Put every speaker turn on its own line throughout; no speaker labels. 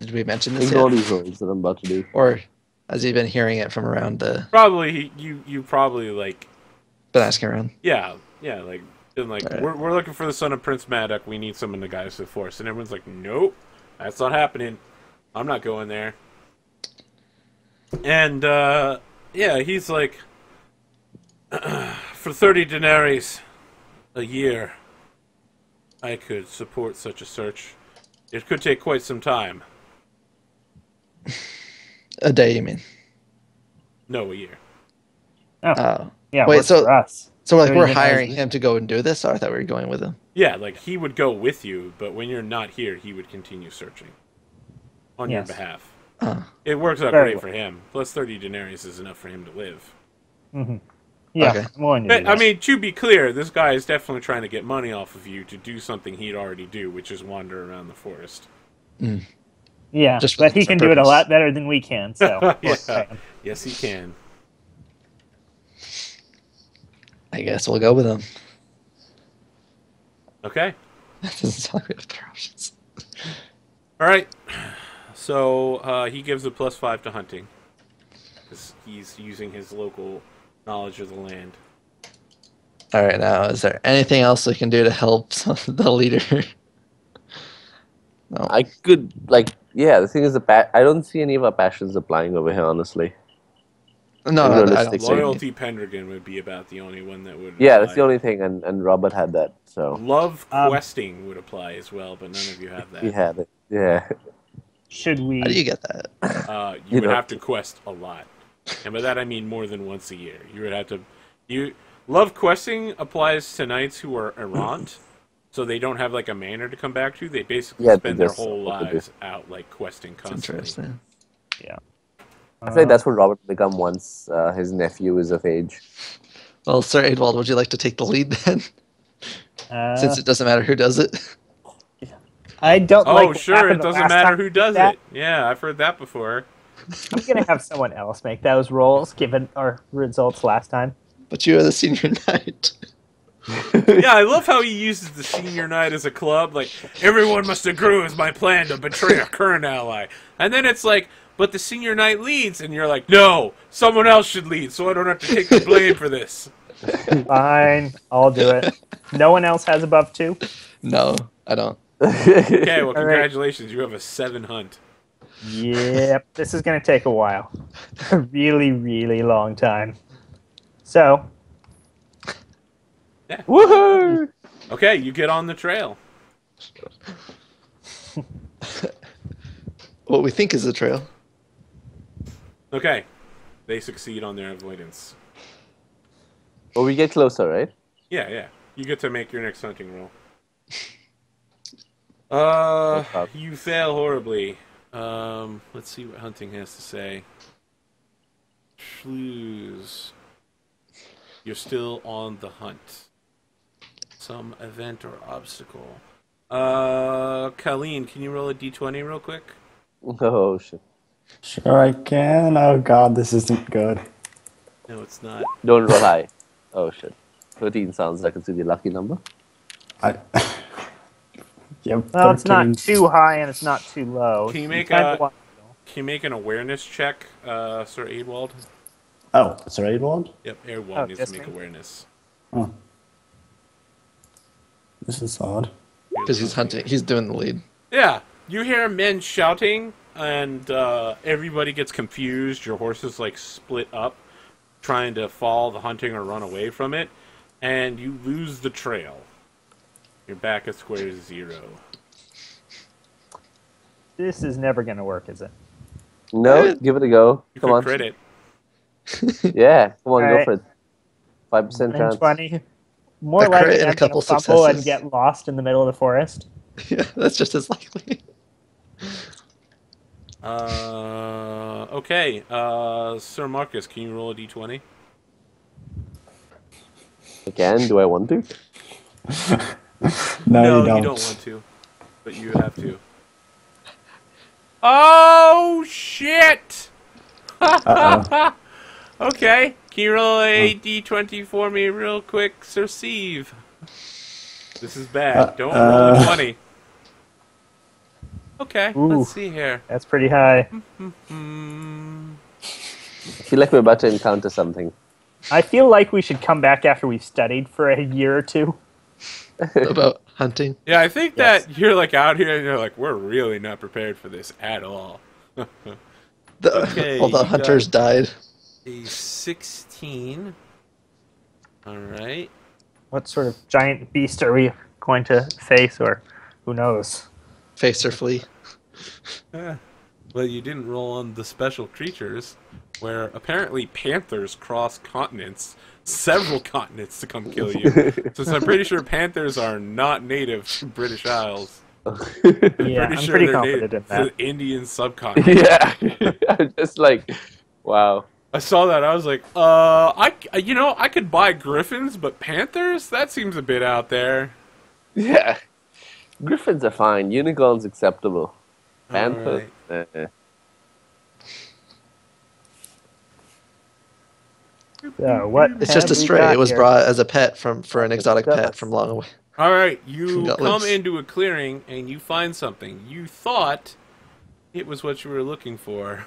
Did we mention this
Ignore
yet?
these rolls that I'm about to do.
Or has he been hearing it from around the...
Probably you probably like
Been asking around?
yeah like been like
All right.
we're looking for the son of Prince Maddock. We need someone to guide us to the forest, and everyone's like, nope, that's not happening. I'm not going there. And yeah, he's like, for 30 denaries a year, I could support such a search. It could take quite some time.
A day, you mean?
No, a year.
Oh,
Oh.
yeah.
Wait,
Works
so
for us.
so like
30
we're
denaries
hiring
a
him to go and do this? Or I thought we were going with him.
Yeah, like he would go with you, but when you're not here, he would continue searching on your
Yes.
behalf.
Oh.
It works out
Very
great
well.
for him. Plus 30 denaries is enough for him to live.
Mm-hmm. Yeah,
Okay.
I'm willing to do
But, I
that.
mean, to be clear, this guy is definitely trying to get money off of you to do something he'd already do, which is wander around the forest.
yeah,
just for
but
the
he can do it a
purpose.
lot better than we can. So
Yeah. Yes, he can.
I guess we'll go with him.
Okay.
That doesn't sound like we have other options.
All right. So he gives a +5 to hunting because he's using his local knowledge of the land.
All right, now is there anything else we can do to help the leader? No.
I could, like, yeah, the thing is, I don't see any of our passions applying over here, honestly.
No,
And
I don't
realistic
see
Loyalty Pendragon would be about the only one that would.
Yeah, that's
apply.
the only thing, and Robert had that, so
Love questing would apply as well, but none of you have that.
he had it. Yeah.
should we?
How do you get that?
You
You
would
know.
have to quest a lot, and by that I mean more than once a year. You would have to. Love questing applies to knights who are errant, so they don't have like a manor to come back to. They basically
Yeah,
spend
they
their
just-
whole
what they do.
lives out like questing constantly.
Interesting.
Yeah.
I feel like that's what Robert will become once his nephew is of age.
Well, Sir Adwald, would you like to take the lead then? Since it doesn't matter who does it.
I don't
Oh,
like what
sure,
happened
it
the
doesn't
last
matter
time
who
we
does
did that.
it. Yeah, I've heard that before.
I'm gonna have someone else make those rolls, given our results last time.
But you are the senior knight.
Yeah, I love how he uses the senior knight as a club. Like, everyone must agree with my plan to betray a current ally. And then it's like, but the senior knight leads, and you're like, no, someone else should lead, so I don't have to take the blame for this.
Fine, I'll do it. No one else has above 2.
No, I don't.
Okay, well,
right.
congratulations, you have a 7 hunt.
Yep, this is gonna take a while, a really, really long time. So,
Yeah.
woohoo!
Okay, you get on the trail.
What we think is the trail.
Okay, they succeed on their avoidance.
But we get closer, right?
Yeah. You get to make your next hunting roll.
problem.
You fail horribly. Let's see what hunting has to say. Schlues. You're still on the hunt. Some event or obstacle. Colleen, can you roll a d20 real quick?
Oh, shit.
Sure I can. Oh god, this isn't good.
No, it's not.
Don't roll high. Oh, shit. 13 sounds like it's a really lucky number.
I. Yep.
Well, it's not
13.
too high and it's not too low.
Can you
It's
make
kinda
a-
like-
Can you make an awareness check, Sir Adwald?
Oh, Sir Adwald?
Yep, Adwald
Oh,
needs
just
to make
me?
awareness.
Oh. This is odd.
Because he's hunting. He's doing the lead.
Yeah, you hear men shouting, and everybody gets confused. Your horses like split up, trying to follow the hunting or run away from it, and you lose the trail. You're back at square 0.
This is never gonna work, is it?
No, give it a go.
You
Come
could
on.
crit it.
Yeah, come on, go
Alright.
for it. 5% chance.
20. More
A crit
likely
and a
I'm gonna
couple
fumble and
successes.
get lost in the middle of the forest.
Yeah, that's just as likely.
Okay. Sir Marcus, can you roll a d20?
I can. Do I want to?
No, you
you
don't.
don't want to, but you have to. Oh shit!
Uh-oh.
Okay, can you roll a d20 for me real quick, Sir Steve? This is bad. Don't roll a 20. Okay,
Ooh.
let's see here.
That's pretty high.
I feel like we're about to encounter something.
I feel like we should come back after we've studied for a year or two.
About hunting.
Yeah, I think
Yes.
that you're like out here and you're like, we're really not prepared for this at all. Okay,
All the
you
hunters died.
A 16. All right.
What sort of giant beast are we going to face, or who knows?
Face or flee.
Well, you didn't roll on the special creatures, where apparently panthers cross continents, several continents, to come kill you. Since I'm pretty sure panthers are not native to British Isles.
Yeah, I'm pretty confident in
to
that.
the Indian subcontinent.
Yeah. I'm just like, wow.
I saw that. I was like, I could buy griffins, but panthers? That seems a bit out there.
Yeah. Griffins are fine. Unicorns acceptable. Panthers?
What
It's just a
have we
stray.
got
It was
here?
brought as a pet for an exotic pet from long away.
All right, you
Got
come
loose.
into a clearing and you find something. You thought it was what you were looking for.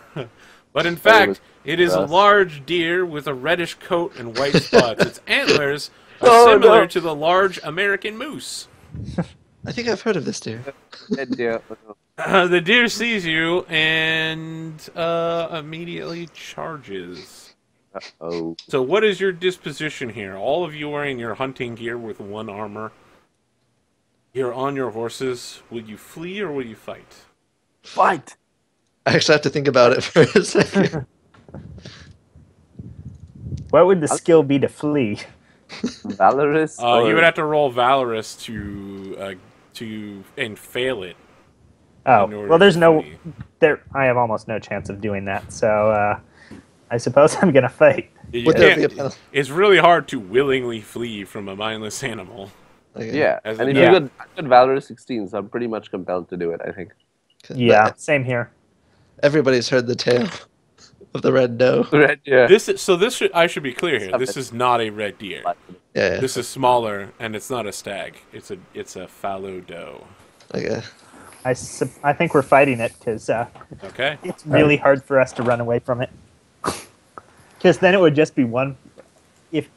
But in fact, it is a large deer with a reddish coat and white spots. Its antlers are similar to the large American moose.
I think I've heard of this deer.
The deer sees you and immediately charges.
Uh-oh.
So what is your disposition here? All of you are in your hunting gear with one armor. You're on your horses. Will you flee or will you fight?
Fight!
I actually have to think about it for a second.
What would the skill be to flee?
Valorous?
You would have to roll Valorous to and fail it.
Oh,
in order
well, there's
to
no
flee.
there. I have almost no chance of doing that. So I suppose I'm gonna fight.
You
Would there be a
can't,
penalty?
it's really hard to willingly flee from a mindless animal.
Okay.
Yeah,
As
and
a
if
Yeah.
you got Valorous 16, so I'm pretty much compelled to do it, I think.
Yeah,
But
same here.
everybody's heard the tale of the red doe.
Red, yeah.
I should be clear here. This is not a red deer.
Yeah.
This is smaller, and it's not a stag. It's a fallow doe.
Okay.
I think we're fighting it because
Okay.
it's really hard for us to run away from it. Because then it would just be one. If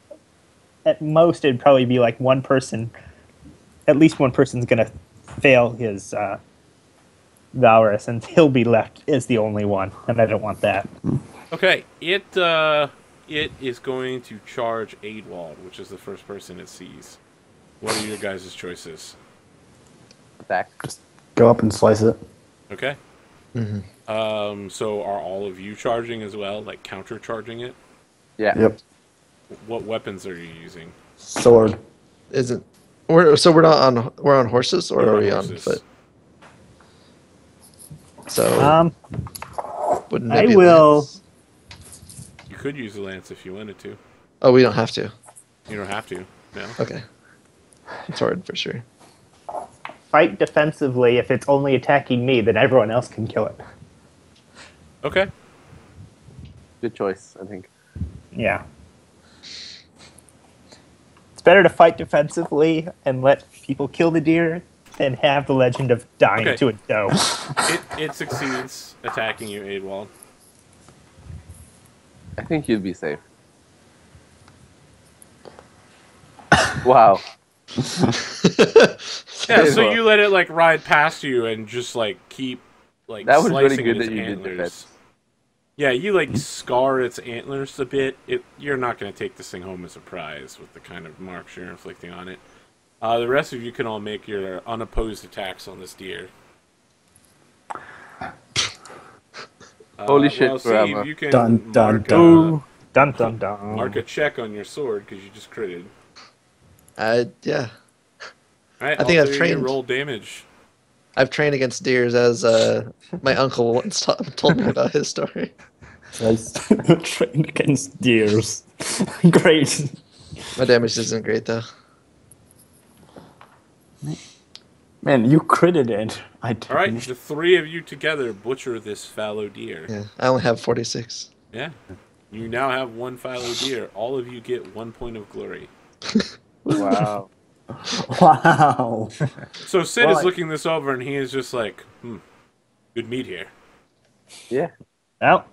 at most it'd probably be like one person. At least one person's gonna fail his Valorous, and he'll be left as the only one, and I don't want that.
Okay. It is going to charge Aidwald, which is the first person it sees. What are your guys' choices?
Attack.
Just go up and slice it.
Okay. So are all of you charging as well, like counter charging it?
Yeah.
Yep.
What weapons are you using?
Sword.
Isn't we're on horses or
You're
are
on
we
horses.
on foot? So wouldn't it
I
be a
will.
lance?
You could use a lance if you wanted to.
Oh, we don't have to.
You don't have to. No.
Okay. Sword for sure.
Fight defensively. If it's only attacking me, then everyone else can kill it.
Okay.
Good choice, I think.
Yeah. It's better to fight defensively and let people kill the deer than have the legend of dying
Okay.
to a doe.
It succeeds attacking you, Aidwald.
I think you'd be safe. Wow.
Yeah, so you let it like ride past you and just like keep like
That was really
slicing
good
its
that you did
antlers.
that.
Yeah, you like scar its antlers a bit. You're not going to take this thing home as a prize with the kind of marks you're inflicting on it. The rest of you can all make your unopposed attacks on this deer.
Holy shit,
well, Steve,
Kroama.
you can
Dun, dun,
mark,
dun.
Dun dun dun.
mark a check on your sword because you just critted.
Yeah.
All right,
I think
also
I've
you
trained.
roll damage.
I've trained against deers as my uncle once told me about his story.
As trained against deers. Great.
My damage isn't great though.
Man, you critted it.
All right, the three of you together butcher this fallow deer.
Yeah. I only have 46.
Yeah. You now have one fallow deer. All of you get 1 point of glory.
Wow.
Wow.
So Sid
Well,
is looking this over and he is just like, good meat here.
Yeah.
Well,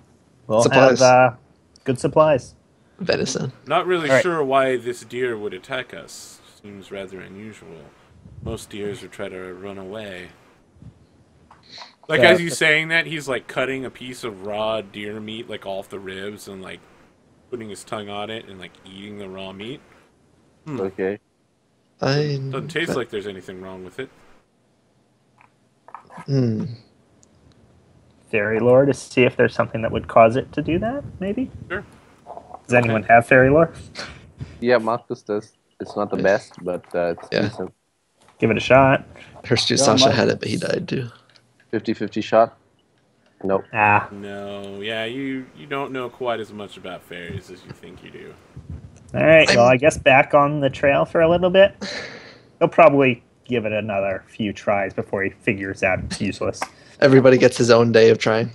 we'll
Supplies.
have good supplies.
Venison.
Not really
All right.
sure why this deer would attack us. Seems rather unusual. Most deers would try to run away. Like,
So-
as he's saying that, he's, like, cutting a piece of raw deer meat, like, off the ribs and, like, putting his tongue on it and, like, eating the raw meat.
Okay.
Doesn't taste like there's anything wrong with it.
Fairy lore to see if there's something that would cause it to do that, maybe?
Sure.
Does anyone have fairy lore?
Yeah, Marcus does. It's not the best, but it's
Yeah.
decent.
Give it a shot.
Hirstu
Yeah,
Sasha
mine-
had it, but he died too.
50-50 shot. Nope.
Ah,
No, yeah, you don't know quite as much about fairies as you think you do.
all right. Well, I guess back on the trail for a little bit. He'll probably give it another few tries before he figures out it's useless.
Everybody gets his own day of trying.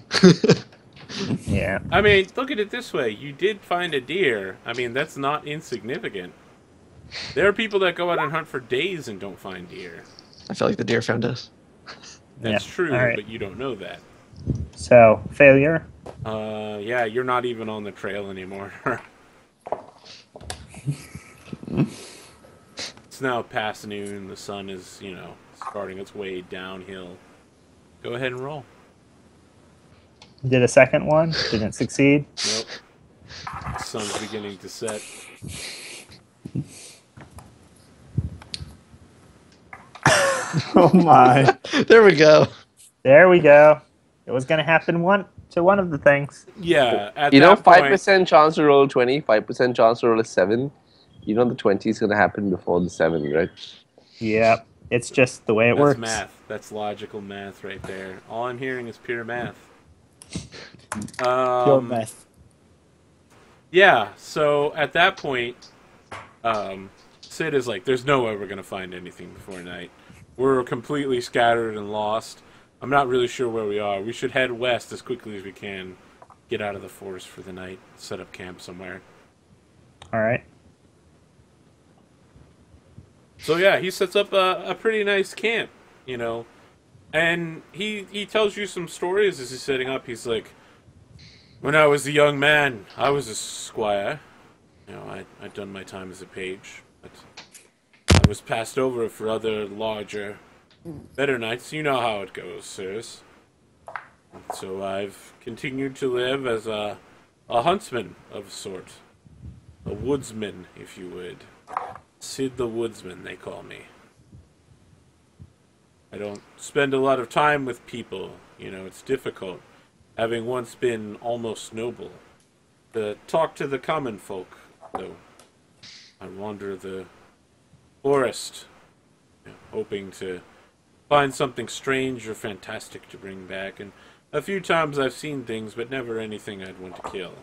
Yeah.
I mean, look at it this way. You did find a deer. I mean, that's not insignificant. There are people that go out and hunt for days and don't find deer.
I feel like the deer found us.
That's
Yeah.
true,
All right.
but you don't know that.
So, failure.
Yeah, you're not even on the trail anymore. It's now past noon. The sun is, starting its way downhill. Go ahead and roll.
Did a second one. Didn't succeed.
Nope. The sun's beginning to set.
Oh my.
There we go.
There we go. It was going to happen to one of the things.
Yeah, at
You know,
that point,
5% chance to roll 20, 5% chance to roll a 7. You know the 20 is going to happen before the 7, right?
Yeah. It's just the way it
that's
works.
math. That's logical math right there. All I'm hearing is pure math.
Pure meth.
Yeah, so at that point, Sid is like, there's no way we're going to find anything before night. We're completely scattered and lost. I'm not really sure where we are. We should head west as quickly as we can. Get out of the forest for the night. Set up camp somewhere.
All right.
So yeah, he sets up a pretty nice camp, and he tells you some stories as he's setting up. He's like, when I was a young man, I was a squire. I'd done my time as a page, but I was passed over for other larger, better knights. You know how it goes, sirs. And so I've continued to live as a huntsman of a sort, a woodsman, if you would. Sid the Woodsman, they call me. I don't spend a lot of time with people. It's difficult, having once been almost noble, to talk to the common folk, though. I wander the forest, hoping to find something strange or fantastic to bring back, and a few times I've seen things, but never anything I'd want to kill.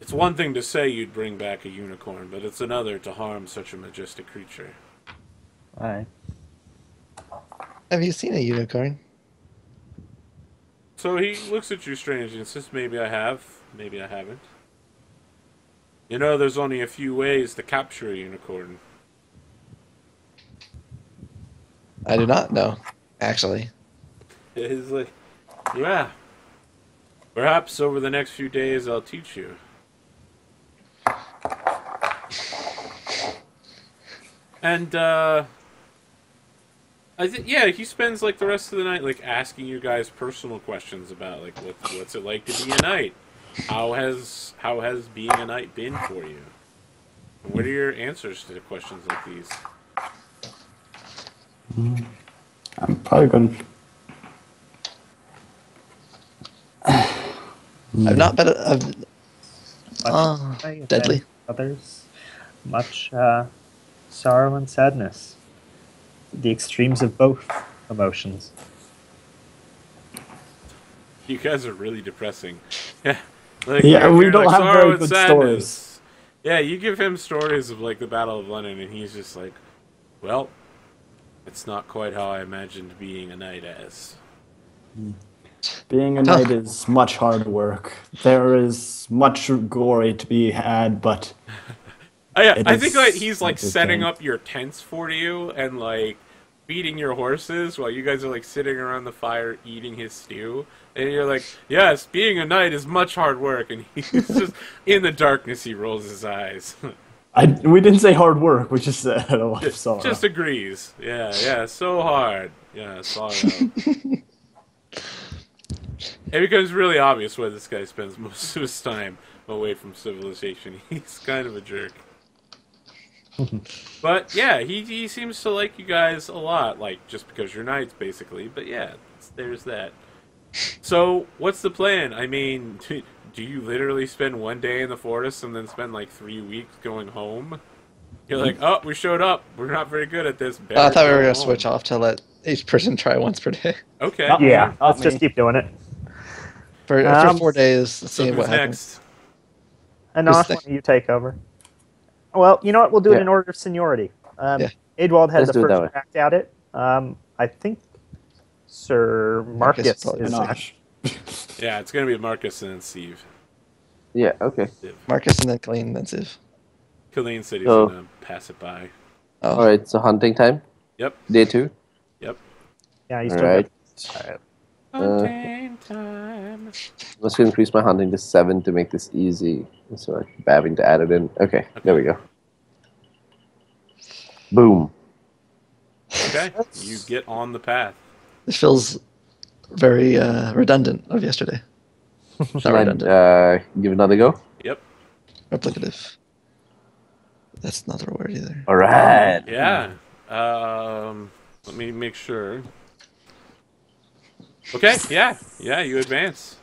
It's one thing to say you'd bring back a unicorn, but it's another to harm such a majestic creature.
All right.
Have you seen a unicorn?
So he looks at you strangely and says, maybe I have, maybe I haven't. There's only a few ways to capture a unicorn.
I do not know, actually.
He's like, yeah. Perhaps over the next few days I'll teach you. And, he spends, the rest of the night, asking you guys personal questions about, what's it like to be a knight? How has being a knight been for you? And what are your answers to questions like these?
I'm probably going
I've not been. Deadly.
Others, much sorrow and sadness. The extremes of both emotions.
You guys are really depressing. Yeah,
Yeah, we don't have
sorrow
very
and
good
sadness.
stories.
Yeah, you give him stories of the Battle of London, and he's just like, well, it's not quite how I imagined being a knight as.
Being a knight is much hard work. There is much glory to be had, but
I
It
think
is
he's
not good
setting
game.
up your tents for you and feeding your horses while you guys are like sitting around the fire eating his stew. And you're like, yes, being a knight is much hard work. And he's just, in the darkness, he rolls his eyes.
We didn't say hard work, we just said a lot of sorrow.
Just agrees. Yeah, so hard. Yeah, sorrow. It becomes really obvious why this guy spends most of his time away from civilization. He's kind of a jerk. But yeah, he seems to like you guys a lot, like just because you're knights, basically. But yeah, there's that. So what's the plan? I mean, do you literally spend one day in the forest and then spend like 3 weeks going home? You're like, oh, we showed up. We're not very good at this.
I thought we were going to switch off to let each person try once per day.
Okay.
Yeah, let's just keep doing it.
For 4 days,
So
see
who's
what happens.
Anosh, why don't you take over? Well, you know what? We'll do it in order of seniority. Adewald had
Let's
the
do it that
first
way.
crack at it. I think Sir Marcus is
Anosh.
Yeah, it's going to be Marcus and then Steve.
Yeah, okay.
Marcus and then Colleen, then Ziv.
Colleen said he's
Oh.
going to pass it by.
Oh,
Alright, so hunting time?
Yep.
Day 2?
Yep.
Yeah, he's still
Alright.
Hunting time.
I'm just going to increase my hunting to 7 to make this easy. So I'm having to add it in. Okay, there we go. Boom.
Okay, you get on the path.
this feels very redundant of yesterday. Not
Shall
redundant.
I give another go?
Yep.
Replicative. That's not the word either.
Alright.
Yeah. Let me make sure. Okay, yeah, you advance.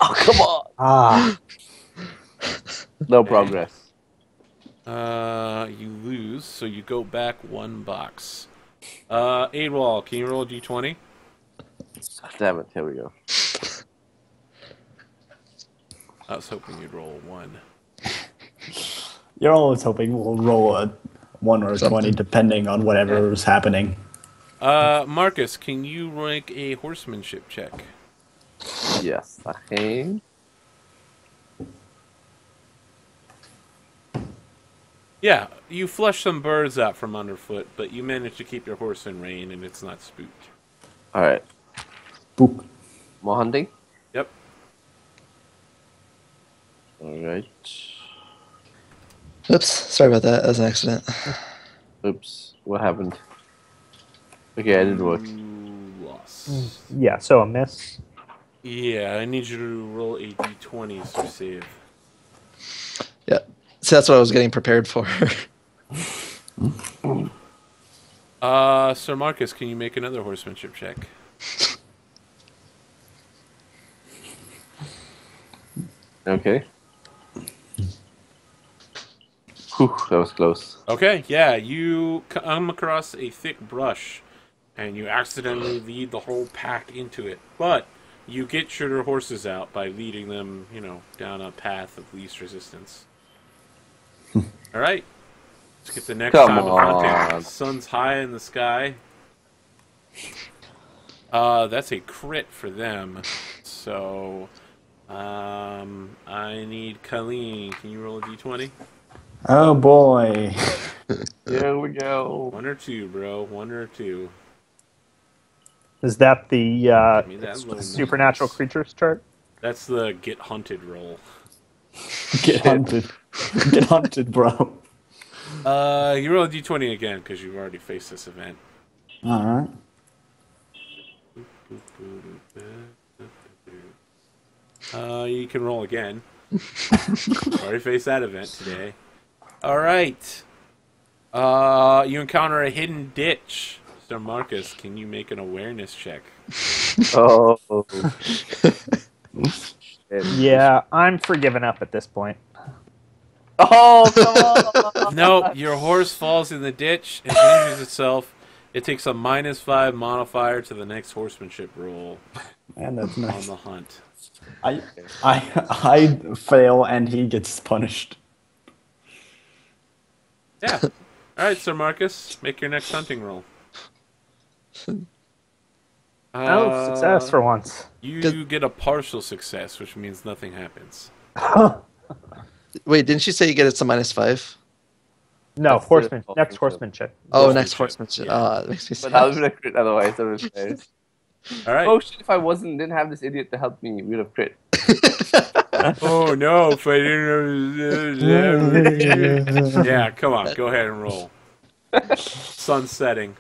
Oh, come on.
Ah,
No progress.
You lose, so you go back 1 box. Adewall, can you roll a d20?
Damn it, here we go.
I was hoping you'd roll a 1.
you're always hoping we'll roll a 1 or a 20, depending on whatever's happening.
Marcus, can you rank a horsemanship check?
Yes, okay.
Yeah, you flush some birds out from underfoot, but you manage to keep your horse in rein and it's not spooked.
Alright.
Boop.
More hunting?
Yep.
Alright.
Oops, sorry about that. That was an accident.
Oops. What happened? Okay, I didn't work.
You lost.
Yeah, so a miss.
Yeah, I need you to roll a d20 for save.
Yeah. So that's what I was getting prepared for.
Sir Marcus, can you make another horsemanship check?
Okay. Whew, that was close.
Okay, yeah, you come across a thick brush, and you accidentally lead the whole pack into it. But you get your horses out by leading them, down a path of least resistance. All right, let's get the next
Come
time of hunting.
on.
Sun's high in the sky. That's a crit for them. So, I need Colleen. Can you roll a d20?
Oh boy.
Here we go.
1 or 2, bro. 1 or 2.
Is that the
me that low
supernatural
numbers.
creatures chart?
That's the get hunted roll.
Get hunted. Get hunted, bro.
You roll a d20 again because you've already faced this event.
Alright.
You can roll again. Already faced that event today. All right. You encounter a hidden ditch. Sir Marcus, can you make an awareness check?
Oh.
Yeah, I'm for giving up at this point.
Oh, come on.
No, your horse falls in the ditch and injures itself. It takes a -5 modifier to the next horsemanship roll
Man, that's
on
nice.
the hunt.
I fail and he gets punished.
Yeah. All right, Sir Marcus, make your next hunting roll.
Oh, success for once.
You get a partial success, which means nothing happens.
Wait, didn't you say you get it to -5?
No,
That's the
horseman. Next
horsemanship.
horsemanship.
Oh,
Horsemanship,
next horsemanship.
yeah.
It makes me
But how
sad.
would I crit otherwise? That was fair.
All right.
Oh shit! If I didn't have this idiot to help me, we would have crit.
Oh no! If I didn't. Yeah, come on. Go ahead and roll. Sun setting.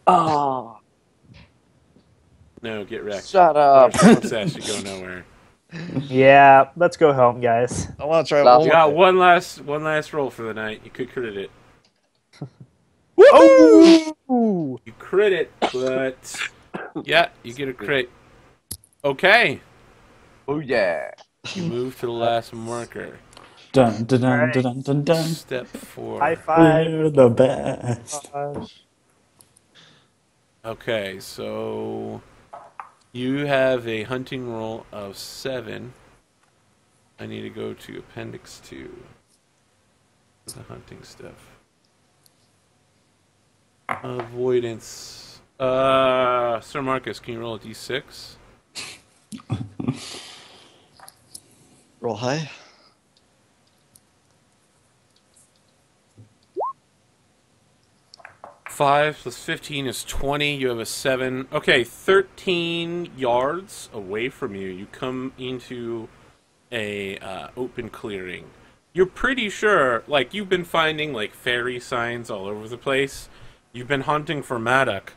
Oh,
No, get wrecked.
shut
Our
up!
success should go nowhere.
Yeah, let's go home, guys.
I want to try
Last
one
You
more.
got one last roll for the night. You could crit it.
Oh!
You crit it, but yeah, you get a crit. Okay,
Oh yeah!
you move to the last marker.
Dun dun dun
Alright.
dun dun dun dun.
Step 4.
High five.
We're the best.
Okay, so you have a hunting roll of 7. I need to go to Appendix 2. The hunting stuff. Avoidance. Sir Marcus, can you roll a d6?
Roll high.
Five plus 15 is 20. You have a 7. Okay, 13 yards away from you, you come into a open clearing. You're pretty sure, like, you've been finding, like, fairy signs all over the place. You've been hunting for Maddox,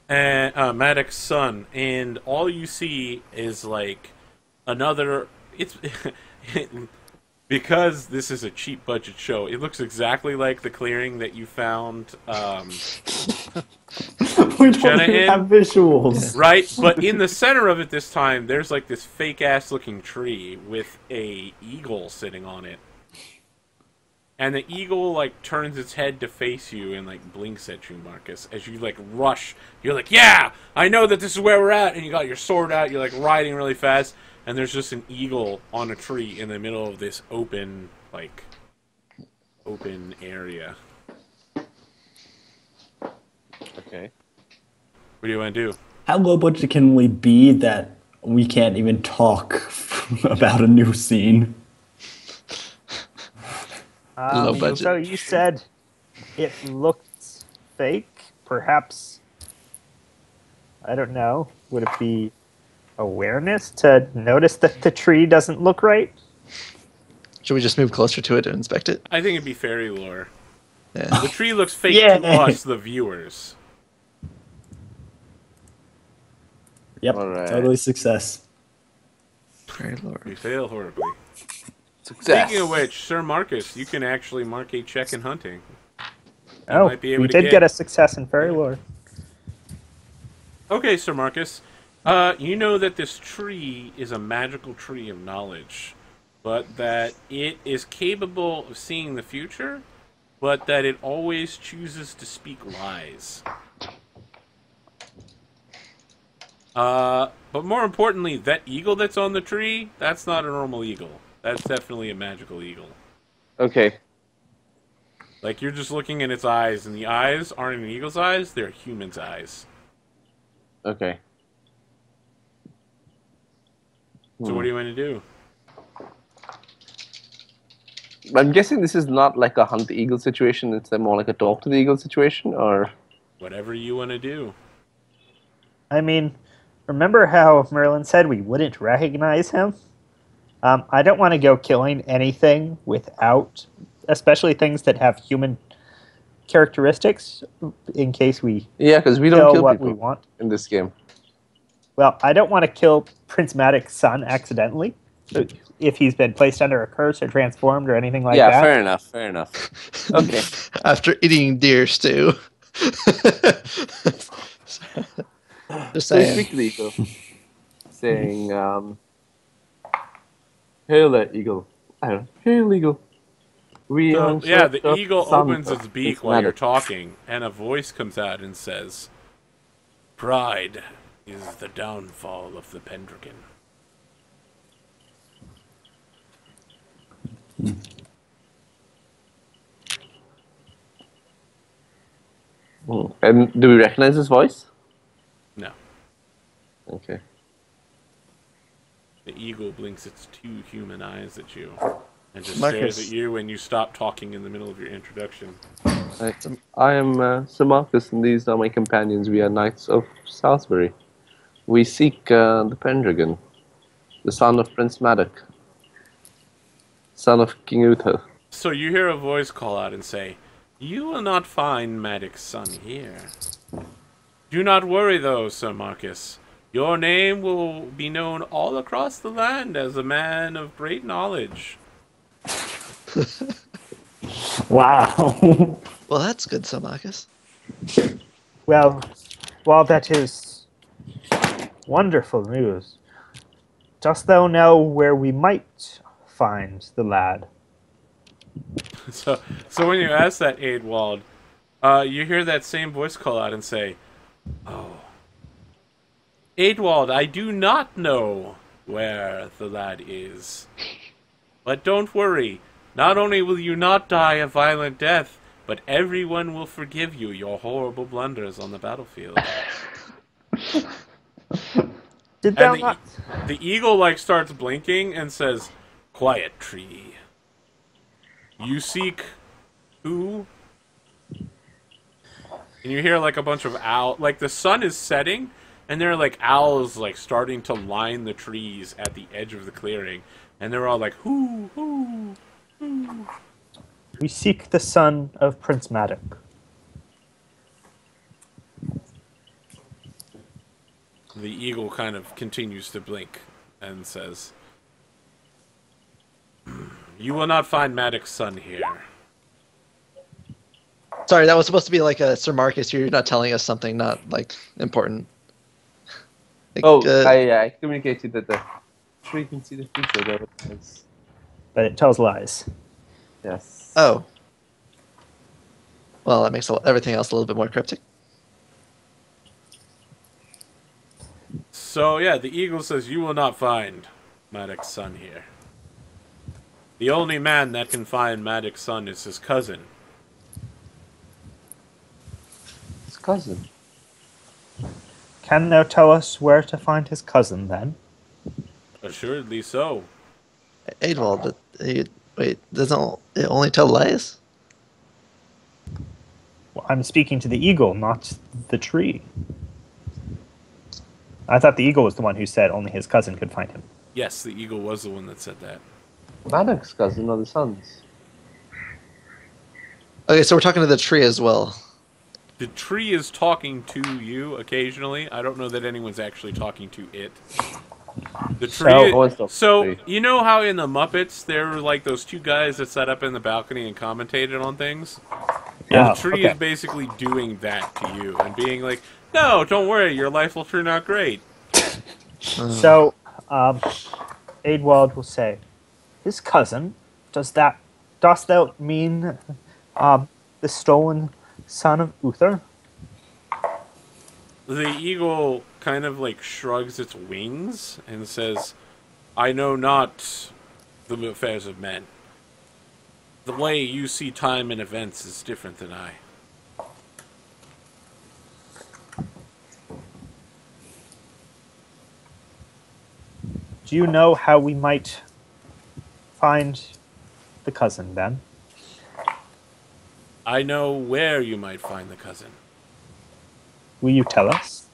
and Maddox's son, and all you see is, like, another... It's... Because this is a cheap budget show, it looks exactly like the clearing that you found,
We don't
Shanahan?
even have visuals.
right? But in the center of it this time, there's like this fake-ass looking tree with a eagle sitting on it. And the eagle, like, turns its head to face you and, like, blinks at you, Marcus. As you, like, rush. You're like, yeah! I know that this is where we're at! And you got your sword out, you're, like, riding really fast. And there's just an eagle on a tree in the middle of this open, like, open area.
Okay.
What do you want to do?
How low budget can we be that we can't even talk about a new scene?
Low budget.
So you said it looked fake. Perhaps, I don't know. Would it be awareness to notice that the tree doesn't look right?
Should we just move closer to it and inspect it?
I think it'd be fairy lore.
Yeah.
The tree looks fake
Yeah.
to us, the viewers.
Yep,
Alright.
totally success.
Very low.
We fail horribly.
Success.
Speaking of which, Sir Marcus, you can actually mark a check in hunting.
Oh,
might be able
we
to
did
get-
get a success in fairy lore.
Okay, Sir Marcus. You know that this tree is a magical tree of knowledge, but that it is capable of seeing the future, but that it always chooses to speak lies. But more importantly, that eagle that's on the tree, that's not a normal eagle. That's definitely a magical eagle.
Okay.
Like, you're just looking in its eyes, and the eyes aren't an eagle's eyes, they're a human's eyes.
Okay.
So what do you want to do?
I'm guessing this is not like a hunt the eagle situation. It's more like a talk to the eagle situation, or
Whatever you want to do.
I mean, remember how Merlin said we wouldn't recognize him? I don't want to go killing anything without, especially things that have human characteristics, in case we
yeah, because we
kill
don't kill
what
people
we want.
in this game.
Well, I don't want to kill Prince Maddox's son accidentally, if he's been placed under a curse or transformed or anything like
Yeah,
that.
fair enough. Fair enough. Okay.
After eating deer stew. Just
So you
saying.
speak to the eagle, saying, "Hail that eagle! I don't know. Hail eagle! We
So, yeah, the eagle
son
opens
of
its beak
Prince
while you're
Maddox."
talking, and a voice comes out and says, "Pride is the downfall of the Pendragon."
And do we recognize his voice?
No.
Okay.
The eagle blinks its two human eyes at you and just
Marcus.
stares at you, and you stop talking in the middle of your introduction.
I am Sir Marcus, and these are my companions. We are Knights of Salisbury. We seek the Pendragon, the son of Prince Maddock, son of King Uther.
So you hear a voice call out and say, "You will not find Maddox's son here. Do not worry, though, Sir Marcus. Your name will be known all across the land as a man of great knowledge."
Wow.
Well, that's good, Marcus.
Well, while that is wonderful news, dost thou know where we might find the lad?
So when you ask that, Aidwald, you hear that same voice call out and say, "Oh, Aidwald, I do not know where the lad is. But don't worry. Not only will you not die a violent death, but everyone will forgive you your horrible blunders on the battlefield."
Did thou
And
not?
the eagle like starts blinking and says, "Quiet, tree. You seek who?" And you hear like a bunch of owls. Like the sun is setting, and there are like owls like starting to line the trees at the edge of the clearing, and they're all like, "Hoo, hoo, hoo."
We seek the son of Prince Maddock.
The eagle kind of continues to blink and says, "You will not find Maddox's son here."
Sorry, that was supposed to be like a Sir Marcus. You're not telling us something not like important. Like,
I communicated that the tree can see the future. Though it has...
But it tells lies.
Yes.
Oh. Well, that makes everything else a little bit more cryptic.
So yeah, the eagle says, "You will not find Maddox's son here. The only man that can find Maddox's son is his cousin."
His cousin.
Can thou tell us where to find his cousin, then?
"Assuredly so."
Aidwald, wait, doesn't it only tell lies?
Well, I'm speaking to the eagle, not the tree. I thought the eagle was the one who said only his cousin could find him.
Yes, the eagle was the one that said that.
Maddox's cousin or the son's?
Okay, so we're talking to the tree as well.
The tree is talking to you occasionally. I don't know that anyone's actually talking to it. The tree. So you know how in the Muppets there were like those two guys that sat up in the balcony and commentated on things? Yeah, the tree is basically doing that to you and being like, "No, don't worry, your life will turn out great."
So, Aidwald will say, "His cousin, dost thou mean the stolen son of Uther?"
The eagle kind of like shrugs its wings and says, "I know not the affairs of men. The way you see time and events is different than I."
Do you know how we might find the cousin, then?
"I know where you might find the cousin."
Will you tell us?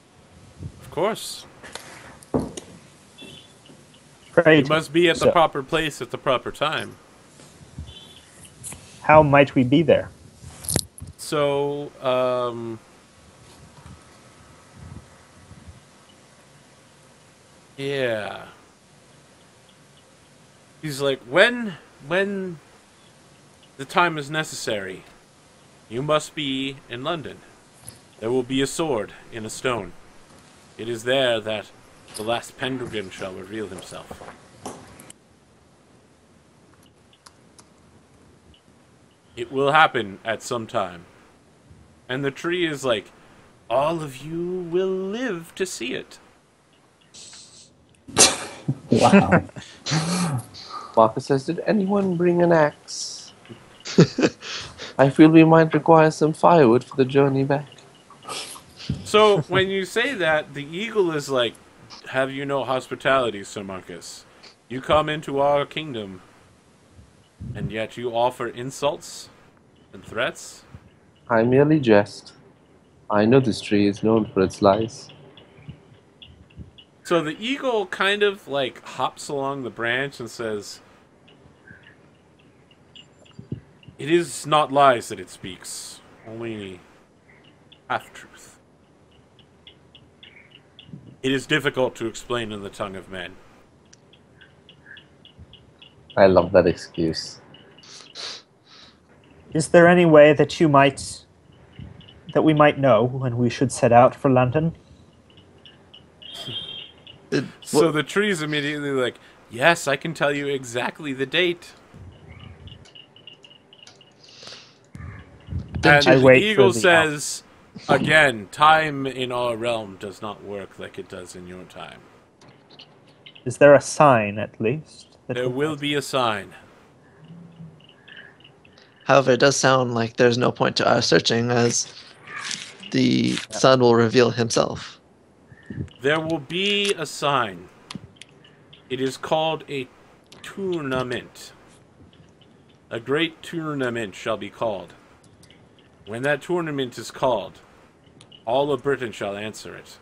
"Of course.
Pray
You must be at the proper place at the proper time."
How might we be there?
So, yeah. He's like, when the time is necessary, you must be in London. There will be a sword in a stone. It is there that the last Pendragon shall reveal himself. It will happen at some time. And the tree is like, all of you will live to see it.
Wow.
Marcus says, "Did anyone bring an axe? I feel we might require some firewood for the journey back."
So when you say that, the eagle is like, "Have you no hospitality, Sir Marcus? You come into our kingdom, And yet you offer insults and threats?
I merely jest. I know this tree is known for its lies.
So the eagle kind of like hops along the branch and says, "It is not lies that it speaks, only half-truth. It is difficult to explain in the tongue of men."
I love that excuse.
Is there any way that we might know when we should set out for London?
So the tree's immediately like, "Yes, I can tell you exactly the date." And
I
the
wait
eagle
for the
says, "Again, time in our realm does not work like it does in your time.
Is there a sign, at least?
There will be a sign."
However, it does sound like there's no point to our searching, as the sun will reveal himself.
There will be a sign. It is called a tournament. A great tournament shall be called. When that tournament is called, all of Britain shall answer it.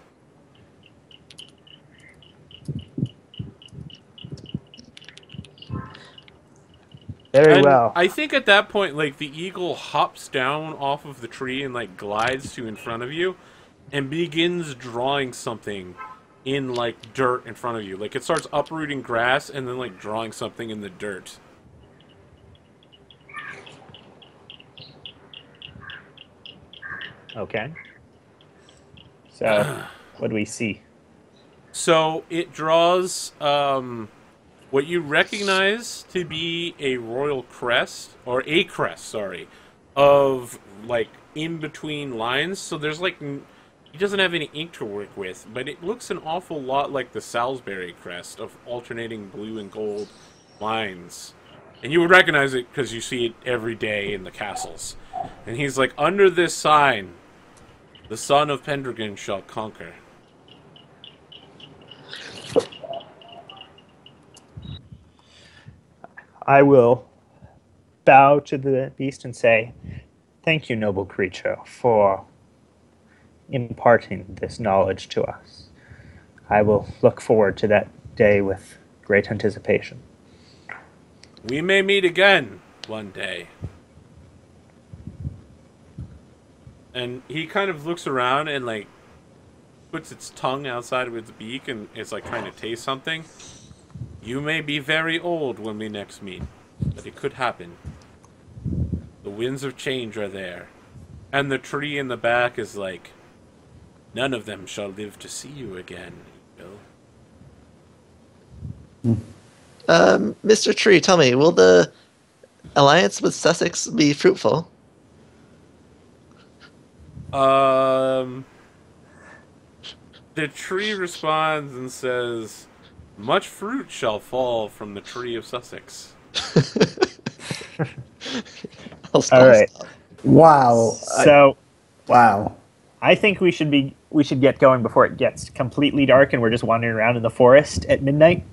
Very
And
well.
I think at that point, like, the eagle hops down off of the tree and, like, glides to in front of you and begins drawing something in, like, dirt in front of you. Like, it starts uprooting grass and then, like, drawing something in the dirt.
Okay. So, what do we see?
So it draws what you recognize to be a royal crest, or a crest, sorry, of, like, in between lines. So there's, like, he doesn't have any ink to work with, but it looks an awful lot like the Salisbury crest of alternating blue and gold lines. And you would recognize it because you see it every day in the castles. And he's like, "Under this sign, the son of Pendragon shall conquer."
I will bow to the beast and say, "Thank you, noble creature, for imparting this knowledge to us. I will look forward to that day with great anticipation."
We may meet again one day. And he kind of looks around and, like, puts its tongue outside of its beak and it's, like, trying to taste something. "You may be very old when we next meet, but it could happen. The winds of change are there." And the tree in the back is like, "None of them shall live to see you again, Bill."
Mr. Tree, tell me, will the alliance with Sussex be fruitful?
The tree responds and says, "Much fruit shall fall from the tree of Sussex."
I'll stop.
All right.
Wow.
So,
Wow.
I think we should get going before it gets completely dark and we're just wandering around in the forest at midnight.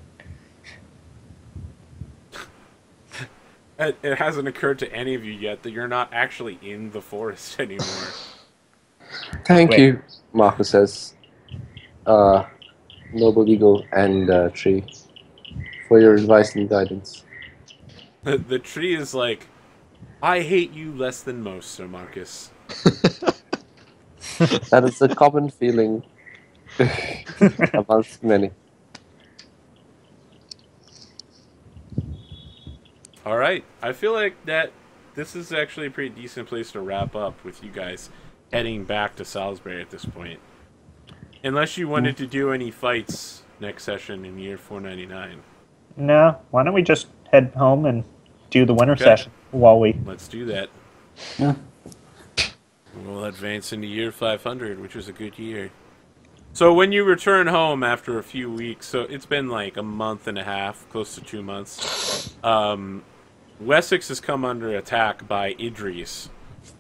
It hasn't occurred to any of you yet that you're not actually in the forest anymore.
Thank
Wait.
you, Marcus says, Noble Eagle and Tree, for your advice and guidance.
The tree is like, "I hate you less than most, Sir Marcus."
That is a common feeling amongst many.
All right, I feel like that this is actually a pretty decent place to wrap up with you guys heading back to Salisbury at this point. Unless you wanted to do any fights next session in year 499.
No, why don't we just head home and do the winter
Okay.
session while we...
Let's do that.
Yeah.
We'll advance into year 500, which was a good year. So when you return home after a few weeks, so it's been like a month and a half, close to 2 months, Wessex has come under attack by Idris.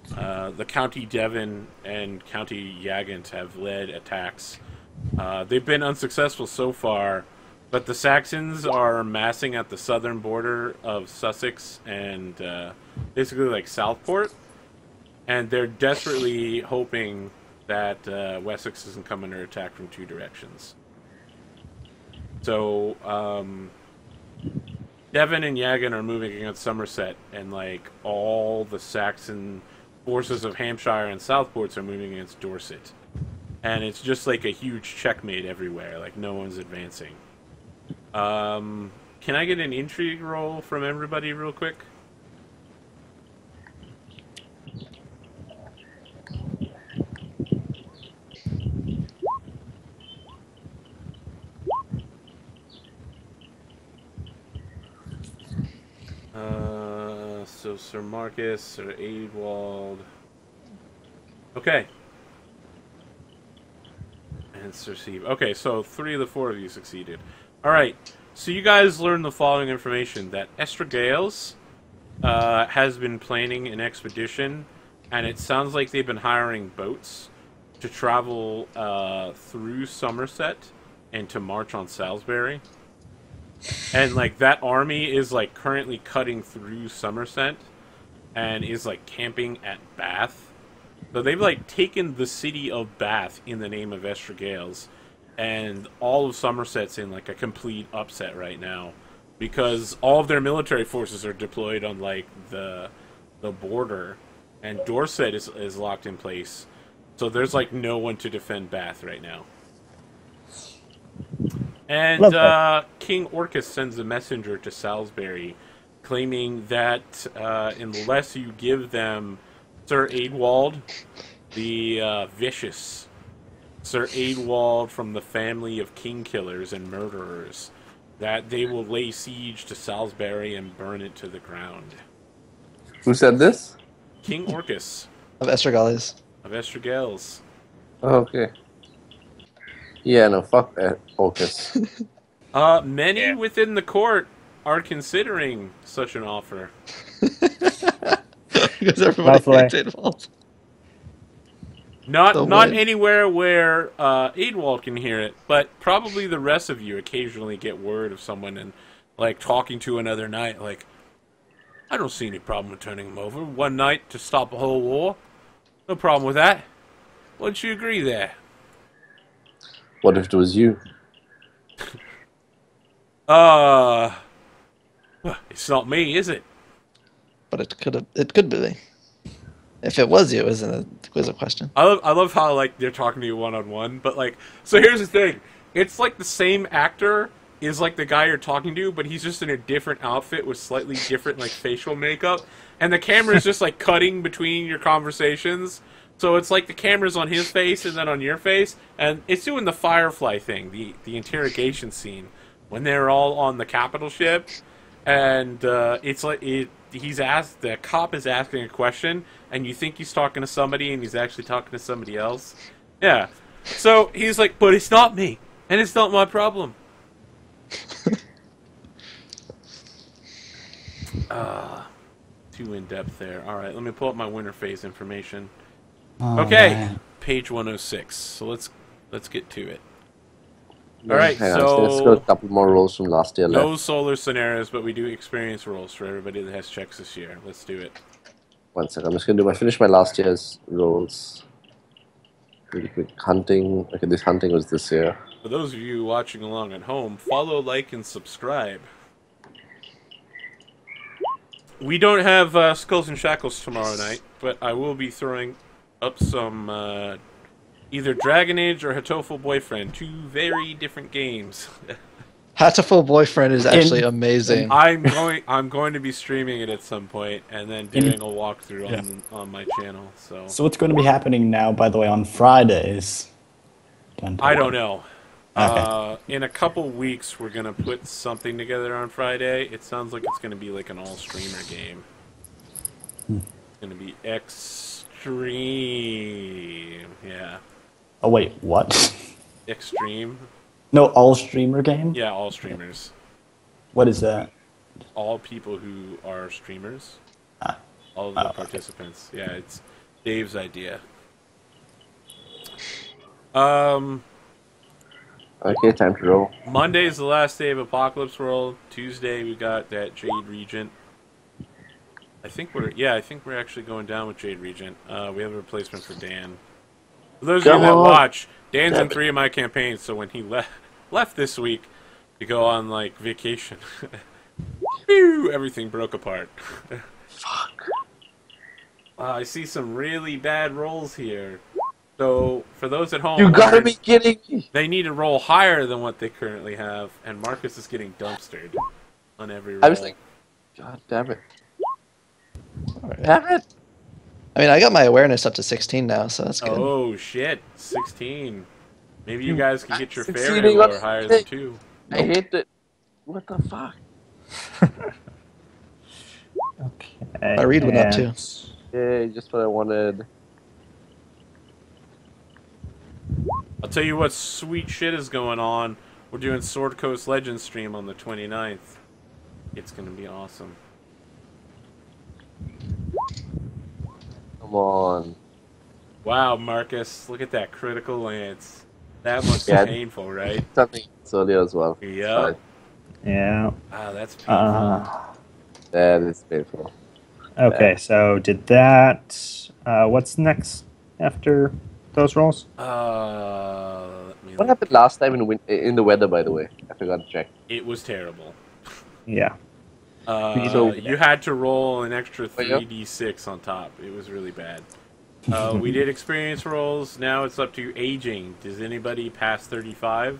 The County Devon and County Yagant have led attacks. They've been unsuccessful so far, But the Saxons are massing at the southern border of Sussex and basically like Southport, and they're desperately hoping that Wessex isn't coming under attack from 2 directions. So Devon and Yagan are moving against Somerset, and like all the Saxon forces of Hampshire and Southports are moving against Dorset. And it's just like a huge checkmate everywhere. Like no one's advancing. Can I get an intrigue roll from everybody real quick? So Sir Marcus, Sir Aidwald. Okay. And Sir Steve. Okay, so 3 of the 4 of you succeeded. Alright, so you guys learned the following information. That Estragales has been planning an expedition, and it sounds like they've been hiring boats to travel through Somerset and to march on Salisbury. And, like, that army is, like, currently cutting through Somerset and is, like, camping at Bath. So they've, like, taken the city of Bath in the name of Estragales. And all of Somerset's in, like, a complete upset right now. Because all of their military forces are deployed on, like, the border. And Dorset is locked in place. So there's, like, no one to defend Bath right now. And King Orcus sends a messenger to Salisbury, claiming that unless you give them Sir Aidwald, the vicious Sir Aidwald from the family of king killers and murderers, that they will lay siege to Salisbury and burn it to the ground.
Who said this?
King Orcus
Of Estragales.
of Estragales.
Oh, okay. Yeah, no, fuck that, Orcus.
Many within the court are considering such an offer.
Because everybody hates Aidwald.
Not anywhere where Aidwald can hear it, but probably the rest of you occasionally get word of someone and like talking to another knight. Like, I don't see any problem with turning him over one night to stop a whole war. No problem with that. Why don't you agree there?
What if it was you?
It's not me, is it?
But it could be. If it was you, it was a quiz question.
I love how like they're talking to you one-on-one, but like, so here's the thing. It's like the same actor is like the guy you're talking to, but he's just in a different outfit with slightly different like facial makeup, and the camera is just like cutting between your conversations. So it's like the camera's on his face and then on your face, and it's doing the Firefly thing, the interrogation scene when they're all on the capital ship, and it's like the cop is asking a question, and you think he's talking to somebody, and he's actually talking to somebody else. Yeah. So he's like, but it's not me, and it's not my problem. Too in depth there. All right, let me pull up my winter phase information. Okay, man. Page 106. So let's get to it. All right, so
let's go a couple more rolls from last year.
No solar scenarios, but we do experience rolls for everybody that has checks this year. Let's do it.
1 second. I'm just gonna finish my last year's rolls. Really quick. Hunting. Okay, this hunting was this year.
For those of you watching along at home, follow, like, and subscribe. We don't have Skulls and Shackles tomorrow night, but I will be throwing up some either Dragon Age or Hatoful Boyfriend, 2 very different games.
Hatoful Boyfriend is actually amazing.
I'm going to be streaming it at some point and then doing a walkthrough on my channel. So
what's going to be happening now, by the way, on Fridays?
I don't know.
Okay.
In a couple weeks, we're going to put something together on Friday. It sounds like it's going to be like an all-streamer game. It's going to be Extreme. Yeah.
Oh, wait, what?
Extreme.
No, all-streamer game?
Yeah, all streamers.
What is that?
All people who are streamers. All of the participants. Okay. Yeah, it's Dave's idea.
Okay, time to roll.
Monday's the last day of Apocalypse World. Tuesday we got that Jade Regent. I think we're actually going down with Jade Regent. We have a replacement for Dan. For those of you that watch, Dan's in 3 of my campaigns, so when he left this week to go on like vacation, phew, everything broke apart.
Fuck.
I see some really bad rolls here. So for those at home,
You gotta be kidding me!
they need to roll higher than what they currently have, and Marcus is getting dumpstered on every roll.
I was like, God damn it.
Alright.
Damn it!
I mean, I got my awareness up to 16 now, so that's good.
Oh shit, 16. Maybe you guys can get your fairy
Succeeding
lore
on
higher
it.
than 2.
I hate it. What the fuck?
Okay.
My read went up too.
Yay, just what I wanted.
I'll tell you what sweet shit is going on. We're doing Sword Coast Legends stream on the 29th. It's gonna be awesome.
Come on.
Wow, Marcus, look at that critical lance. That must be
Yeah.
painful, right?
Something earlier as well.
Yep.
Yeah.
Ah, that's painful.
That is painful.
Okay, so did that. What's next after those rolls?
Let me
What
look.
happened last time in the weather, by the way? I forgot to check.
It was terrible.
Yeah.
You had to roll an extra
Oh, yeah?
3d6 on top. It was really bad. We did experience rolls. Now it's up to aging. Does anybody pass 35?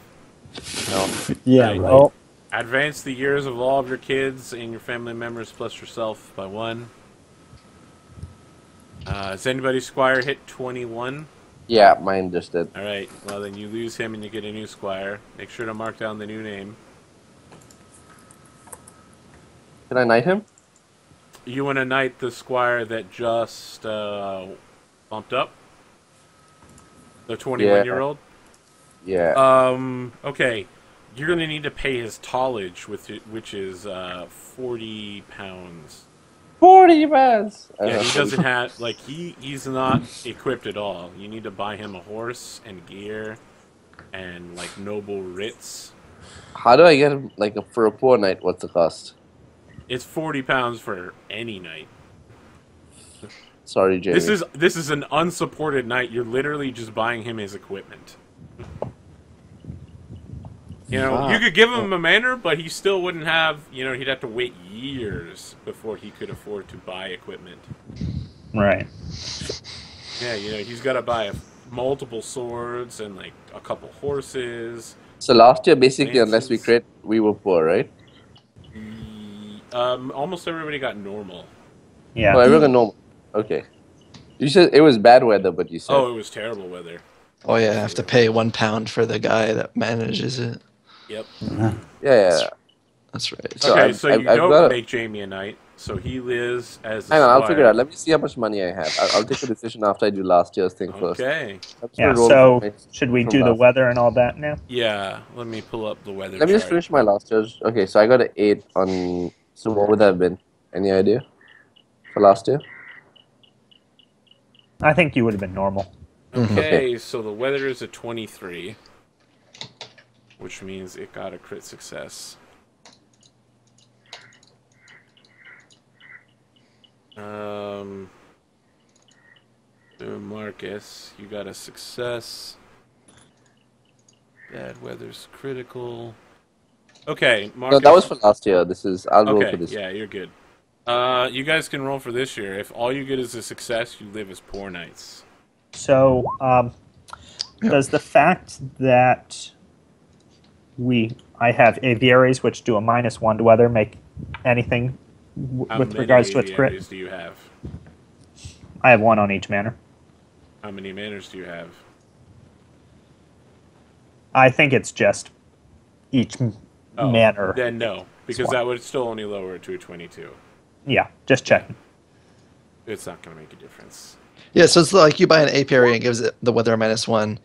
No.
Yeah,
Right.
right.
Oh,
Advance the years of all of your kids and your family members plus yourself by 1. Has anybody's squire hit 21?
Yeah, mine just did.
Alright, well then you lose him and you get a new squire. Make sure to mark down the new name.
Can I knight him?
You want to knight the squire that just bumped up? The 21-year-old?
Yeah.
Okay. You're going to need to pay his tallage, which is 40 pounds.
40 pounds!
Yeah, he doesn't have, like, he's not equipped at all. You need to buy him a horse and gear and, like, noble writs.
How do I get him, like, for a poor knight, what's the cost?
It's 40 pounds for any knight.
Sorry, Jamie.
This is an unsupported knight. You're literally just buying him his equipment. You know, you could give him a manor, but he still wouldn't have, you know, he'd have to wait years before he could afford to buy equipment.
right.
Yeah, you know, he's got to buy multiple swords and, like, a couple horses.
So last year, basically, unless we
Lances.
crit, we were poor, right?
Almost everybody got normal.
Yeah.
Oh, everyone normal. Okay. You said it was bad weather, but you said...
Oh, it was terrible weather.
Oh yeah, I have to pay £1 for the guy that manages it.
Yep.
Yeah.
That's right.
So
Okay,
I've-
so
I've
you
got
don't
a-
make Jamie a knight, so he lives as a
Hang on, I'll
squire.
figure it out. Let me see how much money I have. I'll take a decision after I do last year's thing first.
Okay.
I'm just
Yeah.
gonna roll
So
my-
should we
from
do the
last-
weather and all that now?
Yeah, let me pull up the weather
Let me just
chart.
finish my last year's. Okay, so I got an 8 on... So what would that have been? Any idea? For last year?
I think you would have been normal.
Okay, so the weather is a 23, which means it got a crit success. So Marcus, you got a success. Bad weather's critical. Okay, Marcus.
No, that was for last year. This is... I'll roll for
Okay,
this.
yeah, you're good. You guys can roll for this year. If all you get is a success, you live as poor knights.
So, does the fact that I have aviaries which do a -1 to weather make anything
How
with
many
regards to its crit?
aviaries do you have?
I have 1 on each manor.
How many manors do you have?
I think it's just each manor.
Then no, because
one.
that would still only lower it to a 22.
Yeah, just checking.
It's not going to make a difference.
Yeah, so it's like you buy an apiary and gives it the weather -1.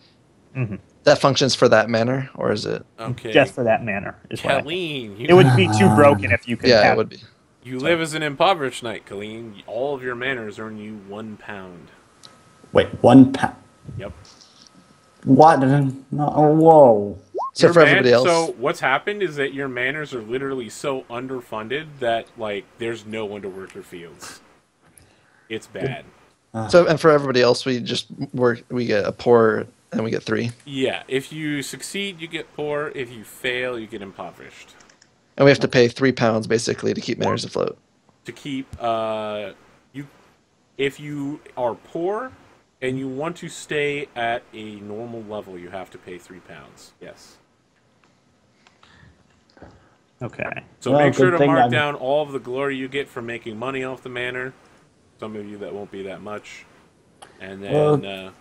Mhm.
That functions for that manor, or is it?
Okay.
Just for that manor. Is what I think.
Colleen,
It would be too broken if you could
Yeah,
have
it would be.
you live as an impoverished knight, Colleen. All of your manors earn you £1.
Wait, 1 pound.
Yep.
What? No, whoa.
So for everybody else,
So what's happened is that your manors are literally so underfunded that like there's no one to work your fields. It's bad.
and for everybody else, we just we get a poor and we get 3,
Yeah, if you succeed, you get poor. If you fail, you get impoverished.
and we have to pay £3 basically to keep manors afloat.
To keep you, if you are poor and you want to stay at a normal level, you have to pay £3. Yes.
Okay.
So
Well,
make sure
good
to
thing
mark
I'm-
down all of the glory you get from making money off the manor. Some of you that won't be that much, and then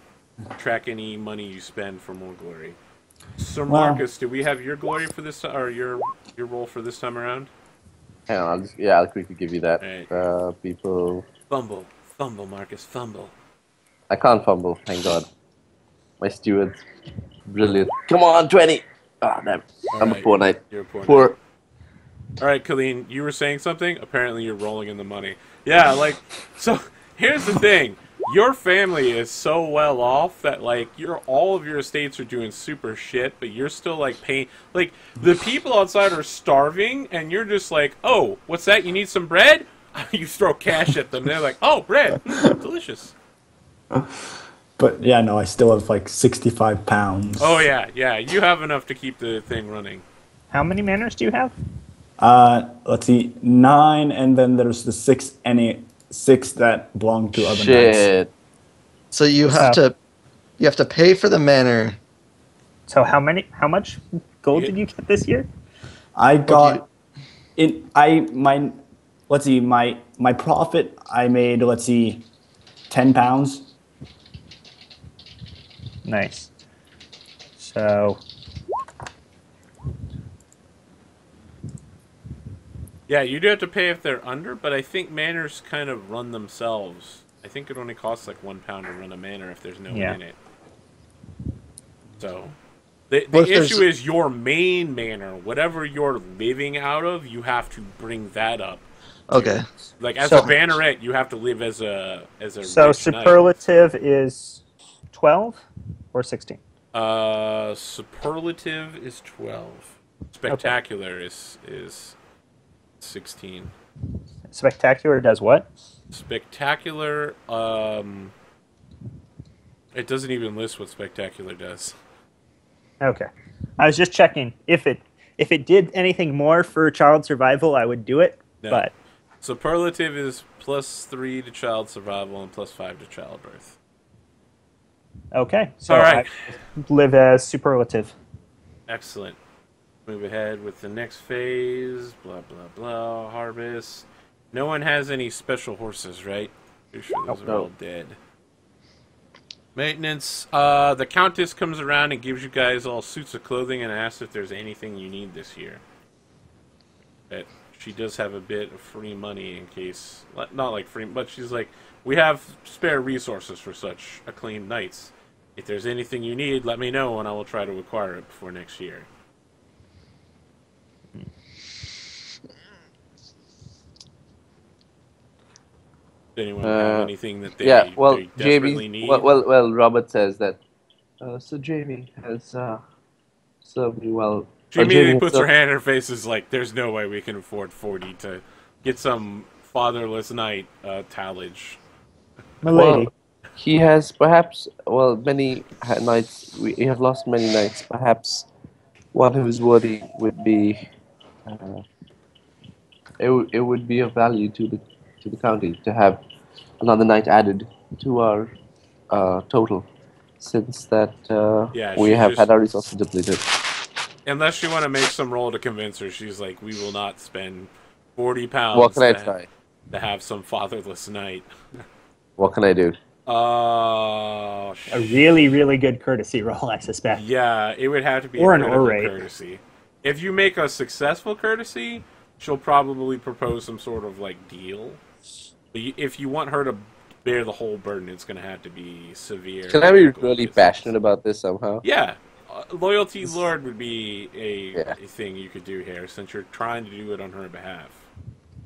track any money you spend for more glory. Sir
Well-
Marcus, do we have your glory for this or your roll for this time around?
Hang on, I'll quickly give you that.
Right.
People,
Fumble, Marcus, fumble.
I can't fumble. Thank God. My steward's brilliant. Come on, 20. Ah, damn. I'm a
right.
poor knight.
You're a poor
Poor.
knight. All right, Colleen, you were saying something. Apparently, you're rolling in the money. Yeah, like so. Here's the thing: your family is so well off that like all of your estates are doing super shit, but you're still like paying. Like the people outside are starving, and you're just like, "Oh, what's that? You need some bread?" You throw cash at them. They're like, "Oh, bread, delicious."
But yeah, no, I still have like 65 pounds.
Oh yeah, you have enough to keep the thing running.
How many manors do you have?
Let's see, 9, and then there's the 6 that belong to other knights.
Shit.
So you have to pay for the manor.
So how much gold did you get this year?
I got my profit. I made, let's see, 10 pounds.
Nice. So
Yeah, you do have to pay if they're under, but I think manors kind of run themselves. I think it only costs like £1 to run a manor if there's no one in it. So the issue is your main manor, whatever you're living out of, you have to bring that up.
Okay.
Like as a banneret, you have to live as a
So
rich knight.
superlative is 12 or 16?
Superlative is 12. Spectacular is 16.
Spectacular does what?
Spectacular, it doesn't even list what Spectacular does.
Okay. I was just checking. If it did anything more for child survival, I would do it.
No.
But
Superlative is +3 to child survival and +5 to childbirth.
okay. So
All right.
I live as superlative.
Excellent. Move ahead with the next phase. Blah, blah, blah. Harvest. No one has any special horses, right? Pretty sure those are all dead. Maintenance. The Countess comes around and gives you guys all suits of clothing and asks if there's anything you need this year. But she does have a bit of free money in case... Not like free, but she's like, we have spare resources for such acclaimed knights. If there's anything you need, let me know and I will try to acquire it before next year. Does anyone have anything that they, they desperately need?
Well, Robert says that. So Jamie has served me well.
She immediately puts her hand in her face, is like, "There's no way we can afford 40 to get some fatherless knight tallage."
Milady.
Well, he has perhaps many knights. We have lost many knights. Perhaps one who is worthy would be. It would be of value to the county to have another knight added to our total, since that we have had our resources depleted.
Unless you want to make some roll to convince her, she's like, "We will not spend 40 pounds
What can I try?
to have some fatherless knight."
What can I do?
A really, really good courtesy roll, I suspect.
Yeah, it would have to be
Or
a
an
critical
orate.
courtesy. If you make a successful courtesy, she'll probably propose some sort of like deal. But if you want her to bear the whole burden, it's going to have to be severe.
Can I be really passionate about this somehow?
Yeah. Loyalty Lord would be a thing you could do here, since you're trying to do it on her behalf.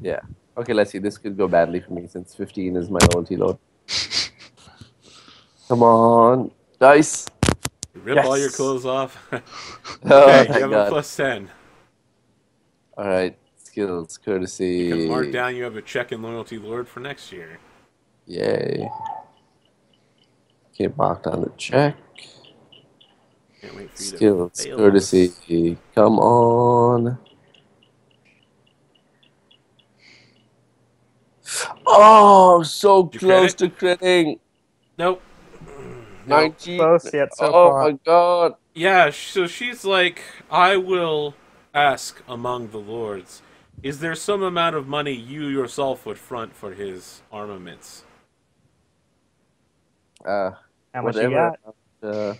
Yeah. Okay, let's see. This could go badly for me, since 15 is my loyalty load. Come on. Dice.
Rip all your clothes off.
Oh
Okay,
my
you have a
god.
plus 10.
Oh
Okay,
my
you have a
god.
plus 10.
Alright. Skills,
You can mark
courtesy.
down you have a check in Loyalty Lord for next year.
Yay. Okay, mark down the check.
Can't wait for you to
Skills,
fail
courtesy.
this.
Come on. Oh, so
Did you crit
close
it?
to critting.
Nope. Nope.
19.
Close yet so
Oh
far.
my god.
Yeah, so she's like, I will ask among the lords, is there some amount of money you yourself would front for his armaments?
How much you
Whatever
got?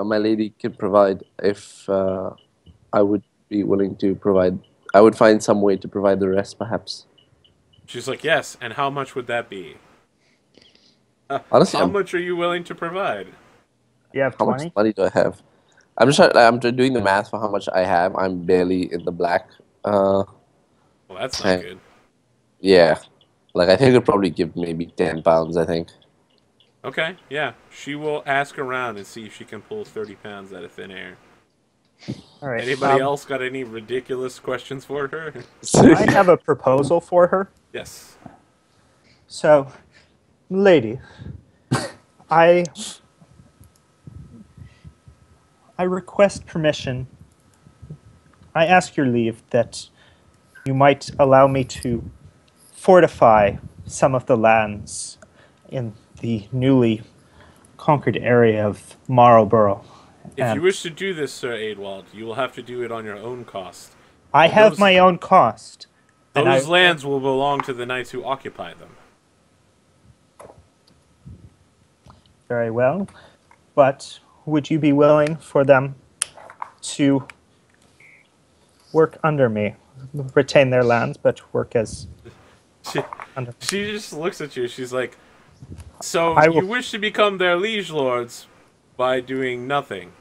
my lady can provide, if I would be willing to provide, I would find some way to provide the rest, perhaps.
She's like, yes, and how much would that be?
Honestly,
How much are you willing to provide?
You have
how much
20?
money do I have? I'm doing the math for how much I have. I'm barely in the black.
Well, that's not
and-
good.
Yeah. Like, I think I'd probably give maybe £10, I think.
Okay, yeah. She will ask around and see if she can pull 30 pounds out of thin air.
All right.
Anybody else got any ridiculous questions for her?
I have a proposal for her.
Yes.
So, lady, I request permission. I ask your leave that you might allow me to fortify some of the lands in the newly conquered area of Marlborough.
If you wish to do this, Sir Adewald, you will have to do it on your own cost.
I
But
have
those-
my own cost. and
Those
I-
lands will belong to the knights who occupy them.
Very well. But would you be willing for them to work under me? Retain their lands, but work as
She,
under me.
she just looks at you. She's like, so
I will-
you wish to become their liege lords by doing nothing.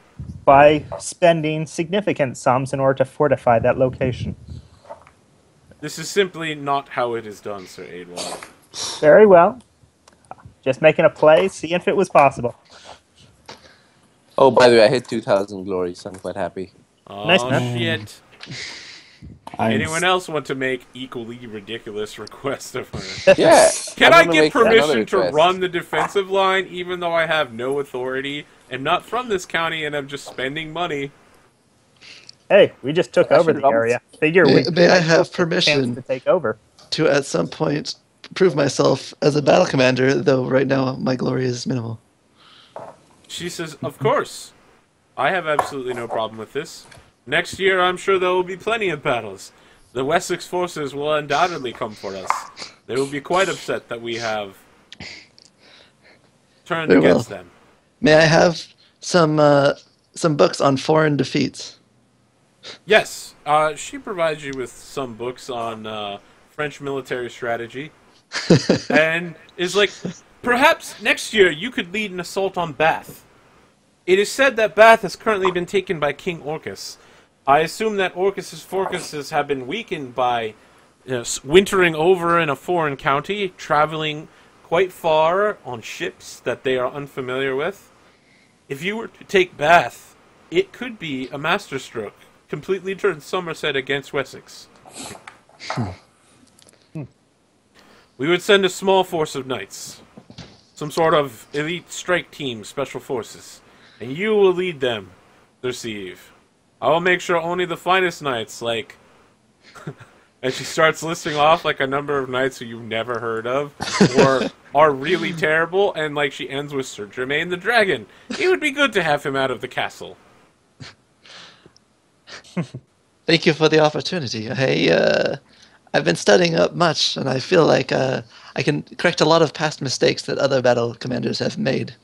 By spending significant sums in order to fortify that location.
This is simply not how it is done, Sir Adewald.
Very well. Just making a play, see if it was possible.
Oh, by the way, I hit 2,000 glory, so I'm quite happy.
Oh,
Nice, man.
shit. Anyone else want to make equally ridiculous requests of her?
Yeah.
Can
I'm
I
gonna
get
make another
permission to
request.
run the defensive line even though I have no authority, am not from this county, and I'm just spending money?
Hey, we just took over
Actually,
the area. Figure
May-
we
may I
might
have
still get a chance
permission?
to take over.
To at some point prove myself as a battle commander, though right now my glory is minimal.
She says, of course. I have absolutely no problem with this. Next year, I'm sure there will be plenty of battles. The Wessex forces will undoubtedly come for us. They will be quite upset that we have turned
Very
against
well.
them.
May I have some books on foreign defeats?
Yes, she provides you with some books on French military strategy, and is like, perhaps next year you could lead an assault on Bath. It is said that Bath has currently been taken by King Orcus. I assume that Orcus's fortresses have been weakened by wintering over in a foreign county, traveling quite far on ships that they are unfamiliar with. If you were to take Bath, it could be a masterstroke. Completely turn Somerset against Wessex. We would send a small force of knights. Some sort of elite strike team, special forces. And you will lead them, Thursieve. I will make sure only the finest knights, like... and she starts listing off, like, a number of knights who you've never heard of, or are really terrible, and, like, she ends with Sir Germain the Dragon. It would be good to have him out of the castle.
Thank you for the opportunity. I've been studying up much, and I feel like I can correct a lot of past mistakes that other battle commanders have made.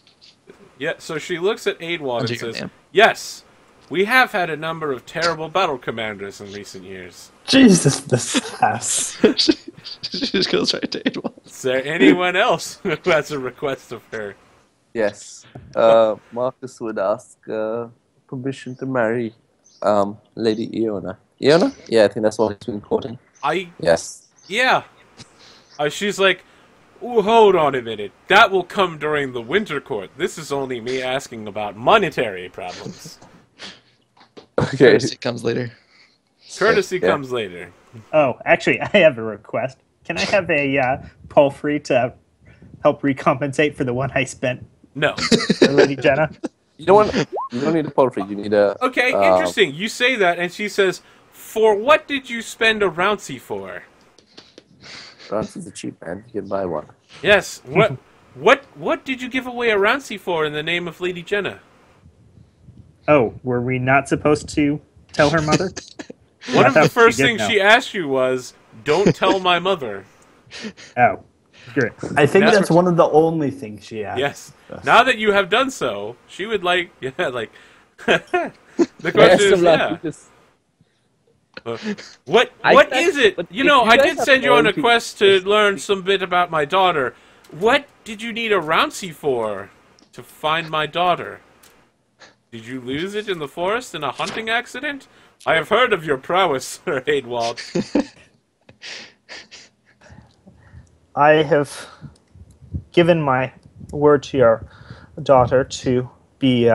Yeah, so she looks at Adewald and
Under your
says,
name.
yes, we have had a number of terrible battle commanders in recent years.
Jesus, this ass.
She just goes right to Adewald.
Is there anyone else who has a request of her?
Yes. Marcus would ask permission to marry Lady Iona. Iona? Yeah, I think that's what he's been quoting.
I
Yes.
Yeah. She's like, Ooh, hold on a minute. That will come during the winter court. This is only me asking about monetary problems.
Okay.
Courtesy comes later.
Courtesy
Yeah.
comes later.
Oh, actually, I have a request. Can I have a palfrey to help recompensate for the one I spent
No.
for Lady Jenna?
You don't want. You don't need a poultry. You need a.
Okay, interesting. You say that, and she says, "For what did you spend a rouncy for?"
Rouncy's are cheap, man. You can buy one.
Yes. What did you give away a rouncy for in the name of Lady Jenna?
Oh, were we not supposed to tell her mother?
One of the
thought
first
she did
things
know.
she asked you was, "Don't tell my mother."
Oh, great.
I think
That's
that's one of the only things she asked.
Yes.
us.
Now that you have done so, she would like, the
Best
question
of
is,
luck.
yeah.
Just-
What
I-
is it?
but
You
if
know,
you
I
guys
did
have
send you on a
loyalty-
quest to learn some bit about my daughter. What did you need a rouncy for to find my daughter? Did you lose it in the forest in a hunting accident? I have heard of your prowess, Sir Adewald.
I have given my word to your daughter to be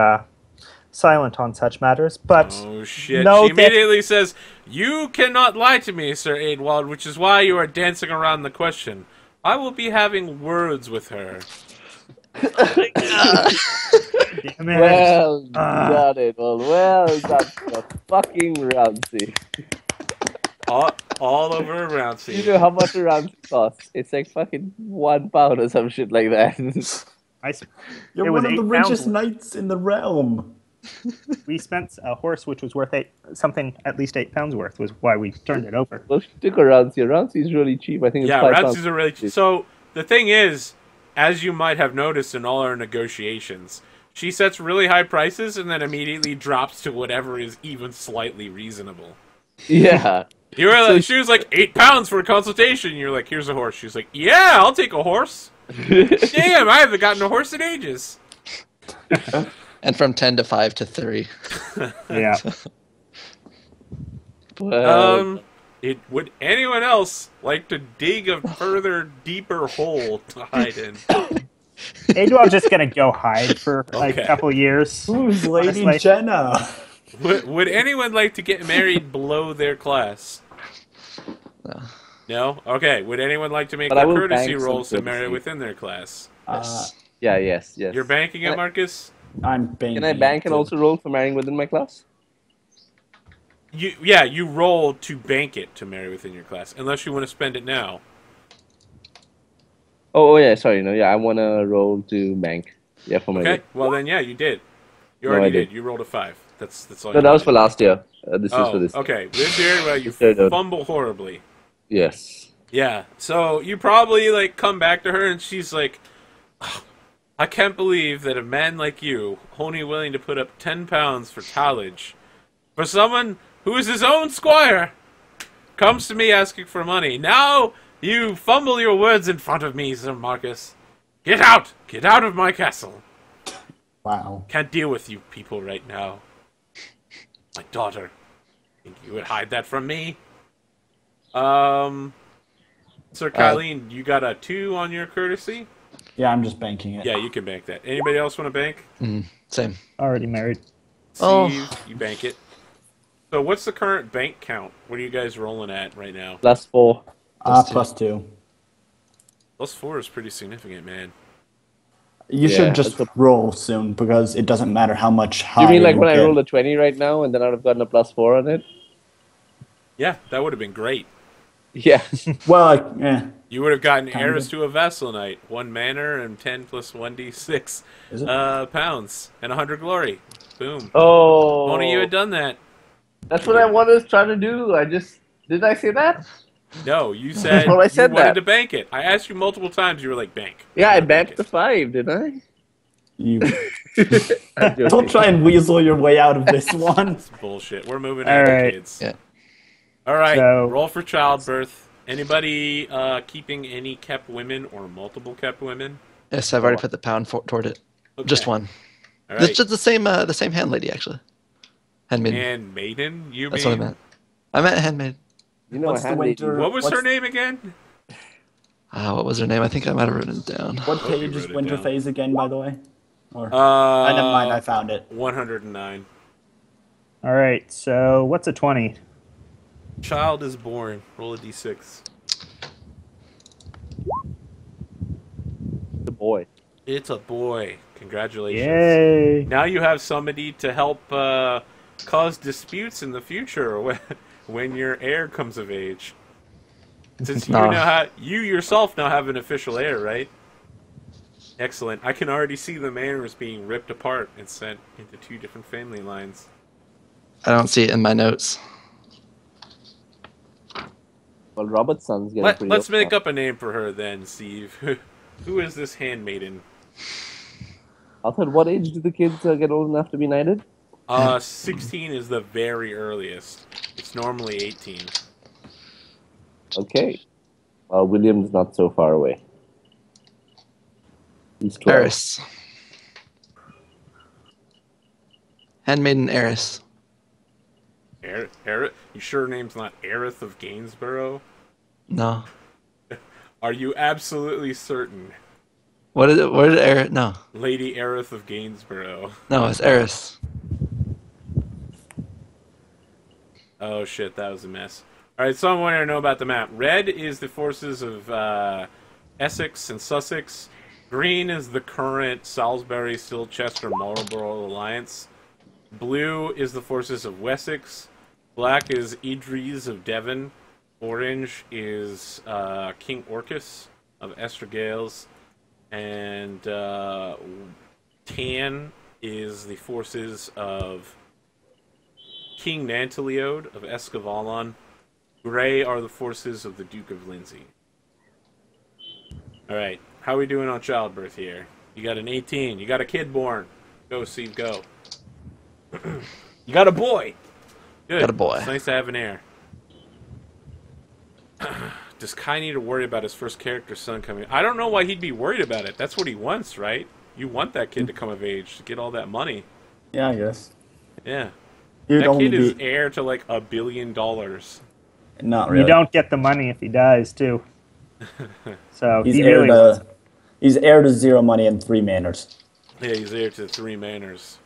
silent on such matters, but
Oh shit!
No,
She immediately says, "You cannot lie to me, Sir Adewald, which is why you are dancing around the question. I will be having words with her."
damn it.
Well done, it. Well done. The fucking Rouncy.
All over around.
You know how much a Rouncy costs? It's like fucking £1 or some shit like that.
It
You're
was
one of the
8 pounds
richest
worth.
knights in the realm.
We spent a horse which was worth at least 8 pounds worth, was why we turned it over.
Well, she took a Rouncy. A Rouncy is really cheap. I think it's
Yeah,
£5.
rouncies are really. So the thing is, as you might have noticed in all our negotiations, she sets really high prices and then immediately drops to whatever is even slightly reasonable.
Yeah.
You were like, she was like £8 for a consultation. You're like, here's a horse. She's like, yeah, I'll take a horse. Damn, I haven't gotten a horse in ages.
And from 10 to 5 to 3.
Yeah.
Well,
Would anyone else like to dig a further, deeper hole to hide in?
Adewald's just gonna go hide for like
Okay.
a couple years.
Who's Lady
Honestly.
Jenna?
Would anyone like to get married below their class?
No.
No? Okay. Would anyone like to make
But I
their
will
courtesy
bank some
rolls to marry
courtesy.
within their class?
yeah, yes.
You're banking it, Marcus?
I'm banking.
Can I bank and
it.
also roll for marrying within my class?
You roll to bank it to marry within your class, unless you want to spend it now.
Oh yeah, sorry, no, yeah, I want to roll to bank. Yeah, for my
Okay. Well then, yeah, you did. You
No,
already
I
did.
did.
You rolled a 5. That's all.
No,
you
that was for
needed.
last year. This is for
Oh,
this.
okay. This year, well, you
This year, no.
fumble horribly.
Yes.
Yeah. So you probably like come back to her, and she's like, "Oh, "I can't believe that a man like you, only willing to put up £10 for college, for someone who is his own squire, comes to me asking for money. Now you fumble your words in front of me, Sir Marcus. Get out! Get out of my castle.
Wow.
Can't deal with you people right now. My daughter. Think you would hide that from me? Sir Kylene, you got a 2 on your courtesy?
Yeah, I'm just banking it.
Yeah, you can bank that. Anybody else want to bank?
Same.
Already married.
Steve,
Oh.
you bank it. So what's the current bank count? What are you guys rolling at right now?
+4.
+2.
+4 is pretty significant, man.
You
Yeah,
should just
it's
roll soon because it doesn't matter how much higher.
You mean like when I
get.
rolled a 20 right now and then I'd have gotten a +4 on it?
Yeah, that would have been great.
Yeah.
Well,
You would have gotten
Kinda.
heirs to a vassal knight, 1 manor and 10 plus 1d6
Is it?
pounds and 100 glory. Boom.
Oh.
Only you had done that.
That's what I was trying to do. Did I say that?
No, you said
Well, I said
you wanted
that.
to bank it. I asked you multiple times. You were like, bank.
Yeah, I
Bank
banked
it.
the 5, didn't
you
I?
don't try and weasel your way out of this one.
It's bullshit. We're moving
All
on,
right.
kids.
Yeah.
All right.
So-
roll for childbirth. Anybody keeping any kept women or multiple kept women?
Yes, I've already put the pound toward it. Just
Okay.
one.
All
It's
right.
just the same hand lady, actually. Handmaid.
And maiden, you
That's
mean?
what I meant. I meant handmaid.
You know,
What's
I
the
had lady.
winter-
What was her
What's-
name again?
What was her name? I think I might have written it down.
What
Hope you
page is
wrote it
winter
down.
phase again, by the way? Or never mind, I found it.
109.
All right. So what's a 20?
Child is born. Roll a d6.
The boy.
It's a boy. Congratulations.
Yay!
Now you have somebody to help cause disputes in the future when your heir comes of age. Since you you yourself now have an official heir, right? Excellent. I can already see the manors being ripped apart and sent into 2 different family lines.
I don't see it in my notes.
Well, Robert's son's getting pretty
Let's
old
make
now.
up a name for her then, Steve. Who is this handmaiden?
Arthur, what age do the kids get old enough to be knighted?
16 is the very earliest. It's normally 18.
Okay. Well, William's not so far away. He's 12.
Eris. Handmaiden Eris.
You sure her name's not Aerith of Gainsborough?
No.
Are you absolutely certain?
What is it? Where did Eris? No.
Lady Aerith of Gainsborough.
No, it's Eris.
Oh shit, that was a mess. Alright, so I want to know about the map. Red is the forces of Essex and Sussex. Green is the current Salisbury, Silchester, Marlborough alliance. Blue is the forces of Wessex. Black is Idris of Devon. Orange is King Orcus of Estragales. And tan is the forces of King Nantaleode of Escavalon. Gray are the forces of the Duke of Lindsey. Alright, how are we doing on childbirth here? You got an 18. You got a kid born. Go, Steve, go. You got a boy. Good.
Got a boy.
It's nice to have an heir. Does Kai need to worry about his first character son coming? I don't know why he'd be worried about it. That's what he wants, right? You want that kid to come of age to get all that money.
Yeah, I guess.
Yeah.
You'd
That
only
kid is
be
heir to like $1 billion.
not really.
You don't get the money if he dies too. So
He's
he
heir
really
to
wants it.
he's heir to 0 money and 3 manors.
Yeah, he's heir to 3 manors.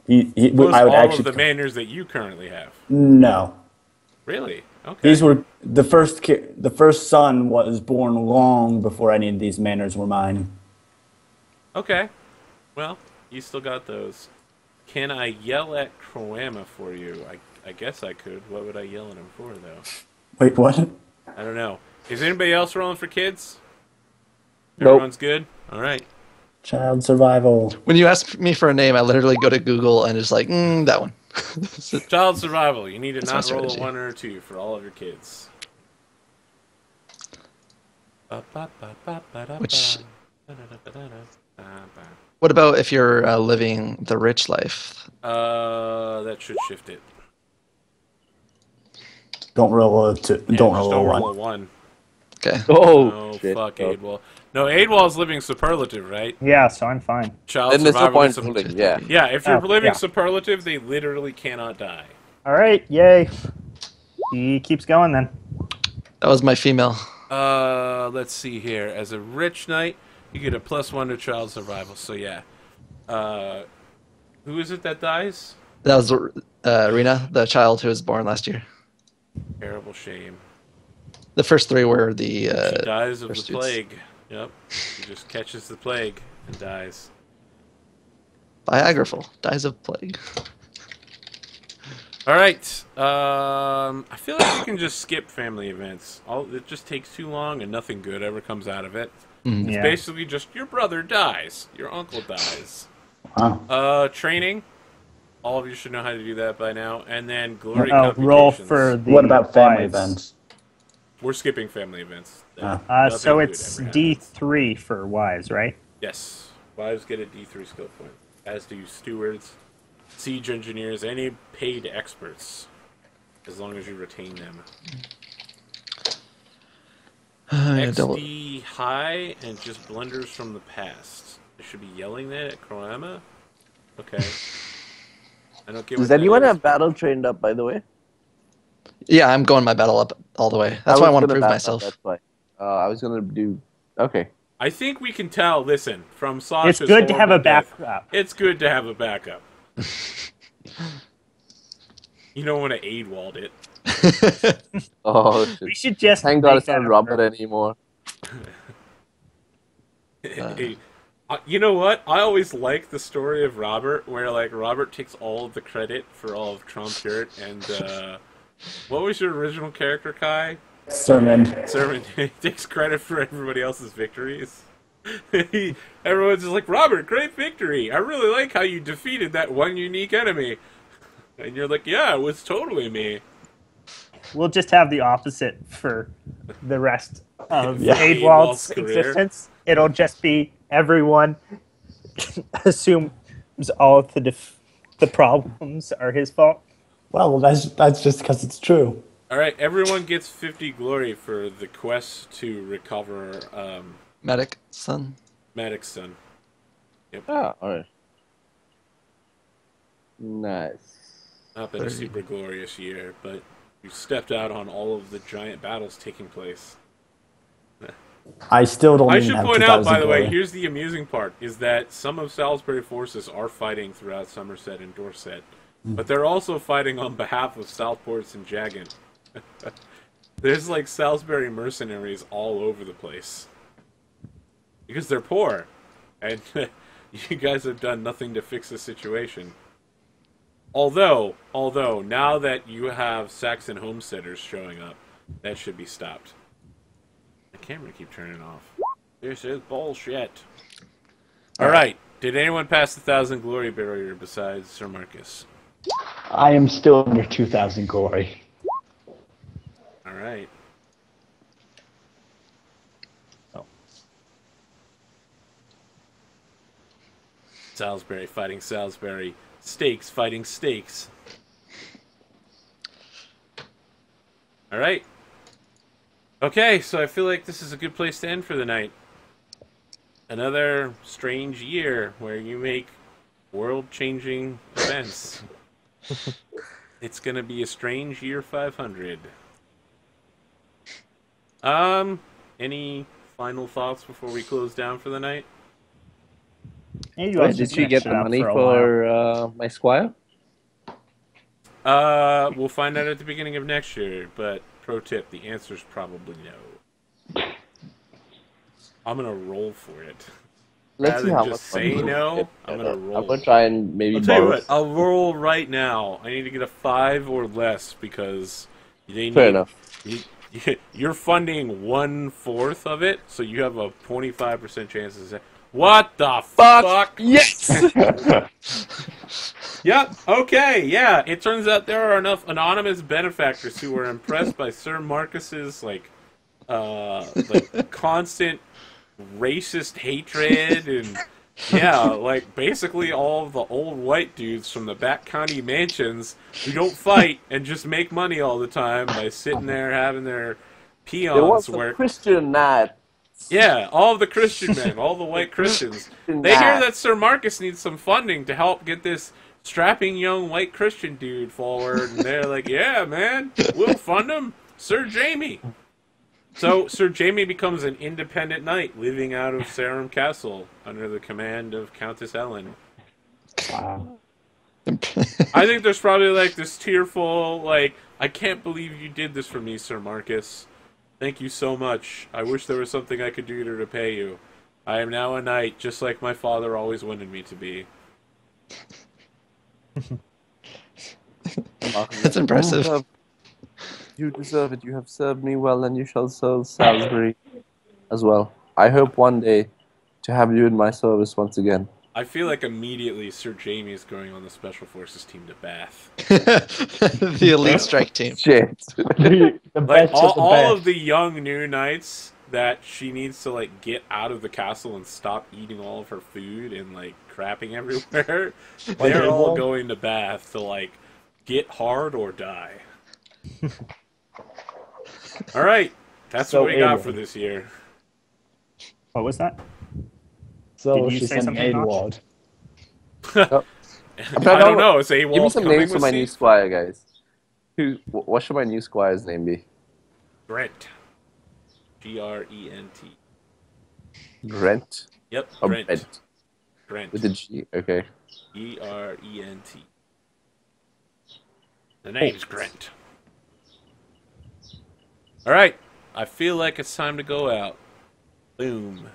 He
Those
I would
all
actually
of the manors that you currently have.
no.
Really? Okay.
These were the first son was born long before any of these manors were mine.
Okay. Well, you still got those. Can I yell at Kroama for you? I guess I could. What would I yell at him for, though?
Wait, what?
I don't know. Is anybody else rolling for kids?
Nope.
Everyone's good? All right.
Child survival.
When you ask me for a name, I literally go to Google and it's like, that one.
Child survival. You need to
That's
not
my
roll a
strategy.
1 or a 2 for all of your kids.
Which- What about if you're living the rich life?
That should shift it.
Don't roll a two.
Yeah,
don't
just
roll a
don't
one.
roll a 1.
Okay.
Oh,
Oh,
shit.
fuck
Oh.
Aidwall. No, Aidwall's living superlative, right?
Yeah, so I'm fine.
Child
Then there's no
survival
point
is
in
a-
rolling, yeah.
Yeah, if you're
Oh,
living
yeah.
superlative, they literally cannot die.
All right, yay. He keeps going then.
That was my female.
Let's see here. As a rich knight, you get a +1 to child survival. So yeah. Who is it that dies?
That was Rena, the child who was born last year.
Terrible shame.
The first 3 were the
She dies of the
first dudes.
plague. Yep. She just catches the plague and dies.
Biographical. Dies of plague.
All right. I feel like we can just skip family events. It just takes too long, and nothing good ever comes out of it.
Mhm.
It's
Yeah.
basically just your brother dies, your uncle dies.
Wow.
Training. All of you should know how to do that by now. And then glory
Oh, roll
computations.
for the
What about family
wives.
events?
We're skipping family events.
Ah.
Nothing
So
good
it's
ever happens.
D3 for wives, right?
Yes. Wives get a D3 skill point. As do stewards, siege engineers, any paid experts. As long as you retain them.
Double.
XD high and just blunders from the past. I should be yelling that at Kroama? Okay. I don't get
Does
what that
anyone
is.
have battle trained up, by the way?
Yeah, I'm going my battle up all the way. That's why I want to prove
was gonna
myself.
That's why. I was gonna do. Okay.
I think we can tell. Listen, from Sasha's
It's good to have a
horrible death,
backup.
it's good to have a backup. You don't want to aid walled it.
Oh shit!
We should just
Thank God
make
it's not
that a
Robert anymore.
You know what? I always like the story of Robert, where like Robert takes all of the credit for all of Trump's hurt, and what was your original character, Kai?
Sermon.
Sermon takes credit for everybody else's victories. Everyone's just like, Robert, great victory! I really like how you defeated that one unique enemy. And you're like, yeah, it was totally me.
We'll just have the opposite for the rest of
Yeah.
Aidwald's
career.
existence. It'll just be everyone assumes all of the problems are his fault.
Well, that's just because it's true.
Alright, everyone gets 50 glory for the quest to recover
Medic, son.
Maddox's son.
Ah, alright. Nice.
Not been a super glorious year, but you stepped out on all of the giant battles taking place.
I still don't
I
even
should
have
point out,
2,000
by the way,
glory.
here's the amusing part, is that some of Salisbury forces are fighting throughout Somerset and Dorset, but they're also fighting on behalf of Southports and Jagan. There's like Salisbury mercenaries all over the place. Because they're poor, and you guys have done nothing to fix the situation. Although, now that you have Saxon homesteaders showing up, that should be stopped. The camera keep turning off. This is bullshit. Alright, did anyone pass the 1,000 glory barrier besides Sir Marcus?
I am still under 2,000 glory.
Alright. Salisbury fighting Salisbury. Stakes fighting stakes. Alright. Okay, so I feel like this is a good place to end for the night. Another strange year where you make world-changing events. It's gonna be a strange year 500. Any final thoughts before we close down for the night?
Maybe
Wait, did she get the money for my squire?
We'll find out at the beginning of next year, but pro tip, the answer's probably no. I'm gonna roll for it.
Let's
Rather
see
than
how
just
much
say
money we
no,
get.
I'm gonna roll.
I'm gonna try and maybe
I'll tell you
borrow.
what, I'll roll right now. I need to get a 5 or less because they need...
Fair enough.
You're funding 1/4 of it, so you have a 25% chance to say, what the fuck?
Yes!
Yep, okay, yeah. It turns out there are enough anonymous benefactors who were impressed by Sir Marcus's, like constant racist hatred and, yeah, like, basically all of the old white dudes from the back county mansions who don't fight and just make money all the time by sitting there having their
There was
peons
a
work.
Christian knight.
Yeah, all of the Christian men, all the white Christians. They hear that Sir Marcus needs some funding to help get this strapping young white Christian dude forward, and they're like, yeah, man, we'll fund him. Sir Jamie. So Sir Jamie becomes an independent knight living out of Sarum Castle under the command of Countess Ellen.
Wow.
I think there's probably like this tearful, like, I can't believe you did this for me, Sir Marcus. Thank you so much. I wish there was something I could do to repay you. I am now a knight, just like my father always wanted me to be.
That's impressive.
You deserve it. You have served me well, and you shall serve Salisbury as well. I hope one day to have you in my service once again.
I feel like immediately Sir Jamie is going on the Special Forces team to Bath.
The elite strike team.
Shit.
The
Like,
best of the
all
best.
of the young new knights that she needs to, like, get out of the castle and stop eating all of her food and, like, crapping everywhere, they're all going to Bath to, like, get hard or die. Alright, that's
So
what we got
able.
for this year.
What was that?
So
Did you
she's
say
an
something,
Aidwald.
I don't know, is
Give me
AWOL
some
coming
names for
with
my new
Steve?
squire, guys. What should my new squire's name be?
Brent. Grent.
Grent?
Yep,
Or
Grent.
Brent?
Grent.
With a G, okay.
Grent. The name's Grent. All right, I feel like it's time to go out. Boom.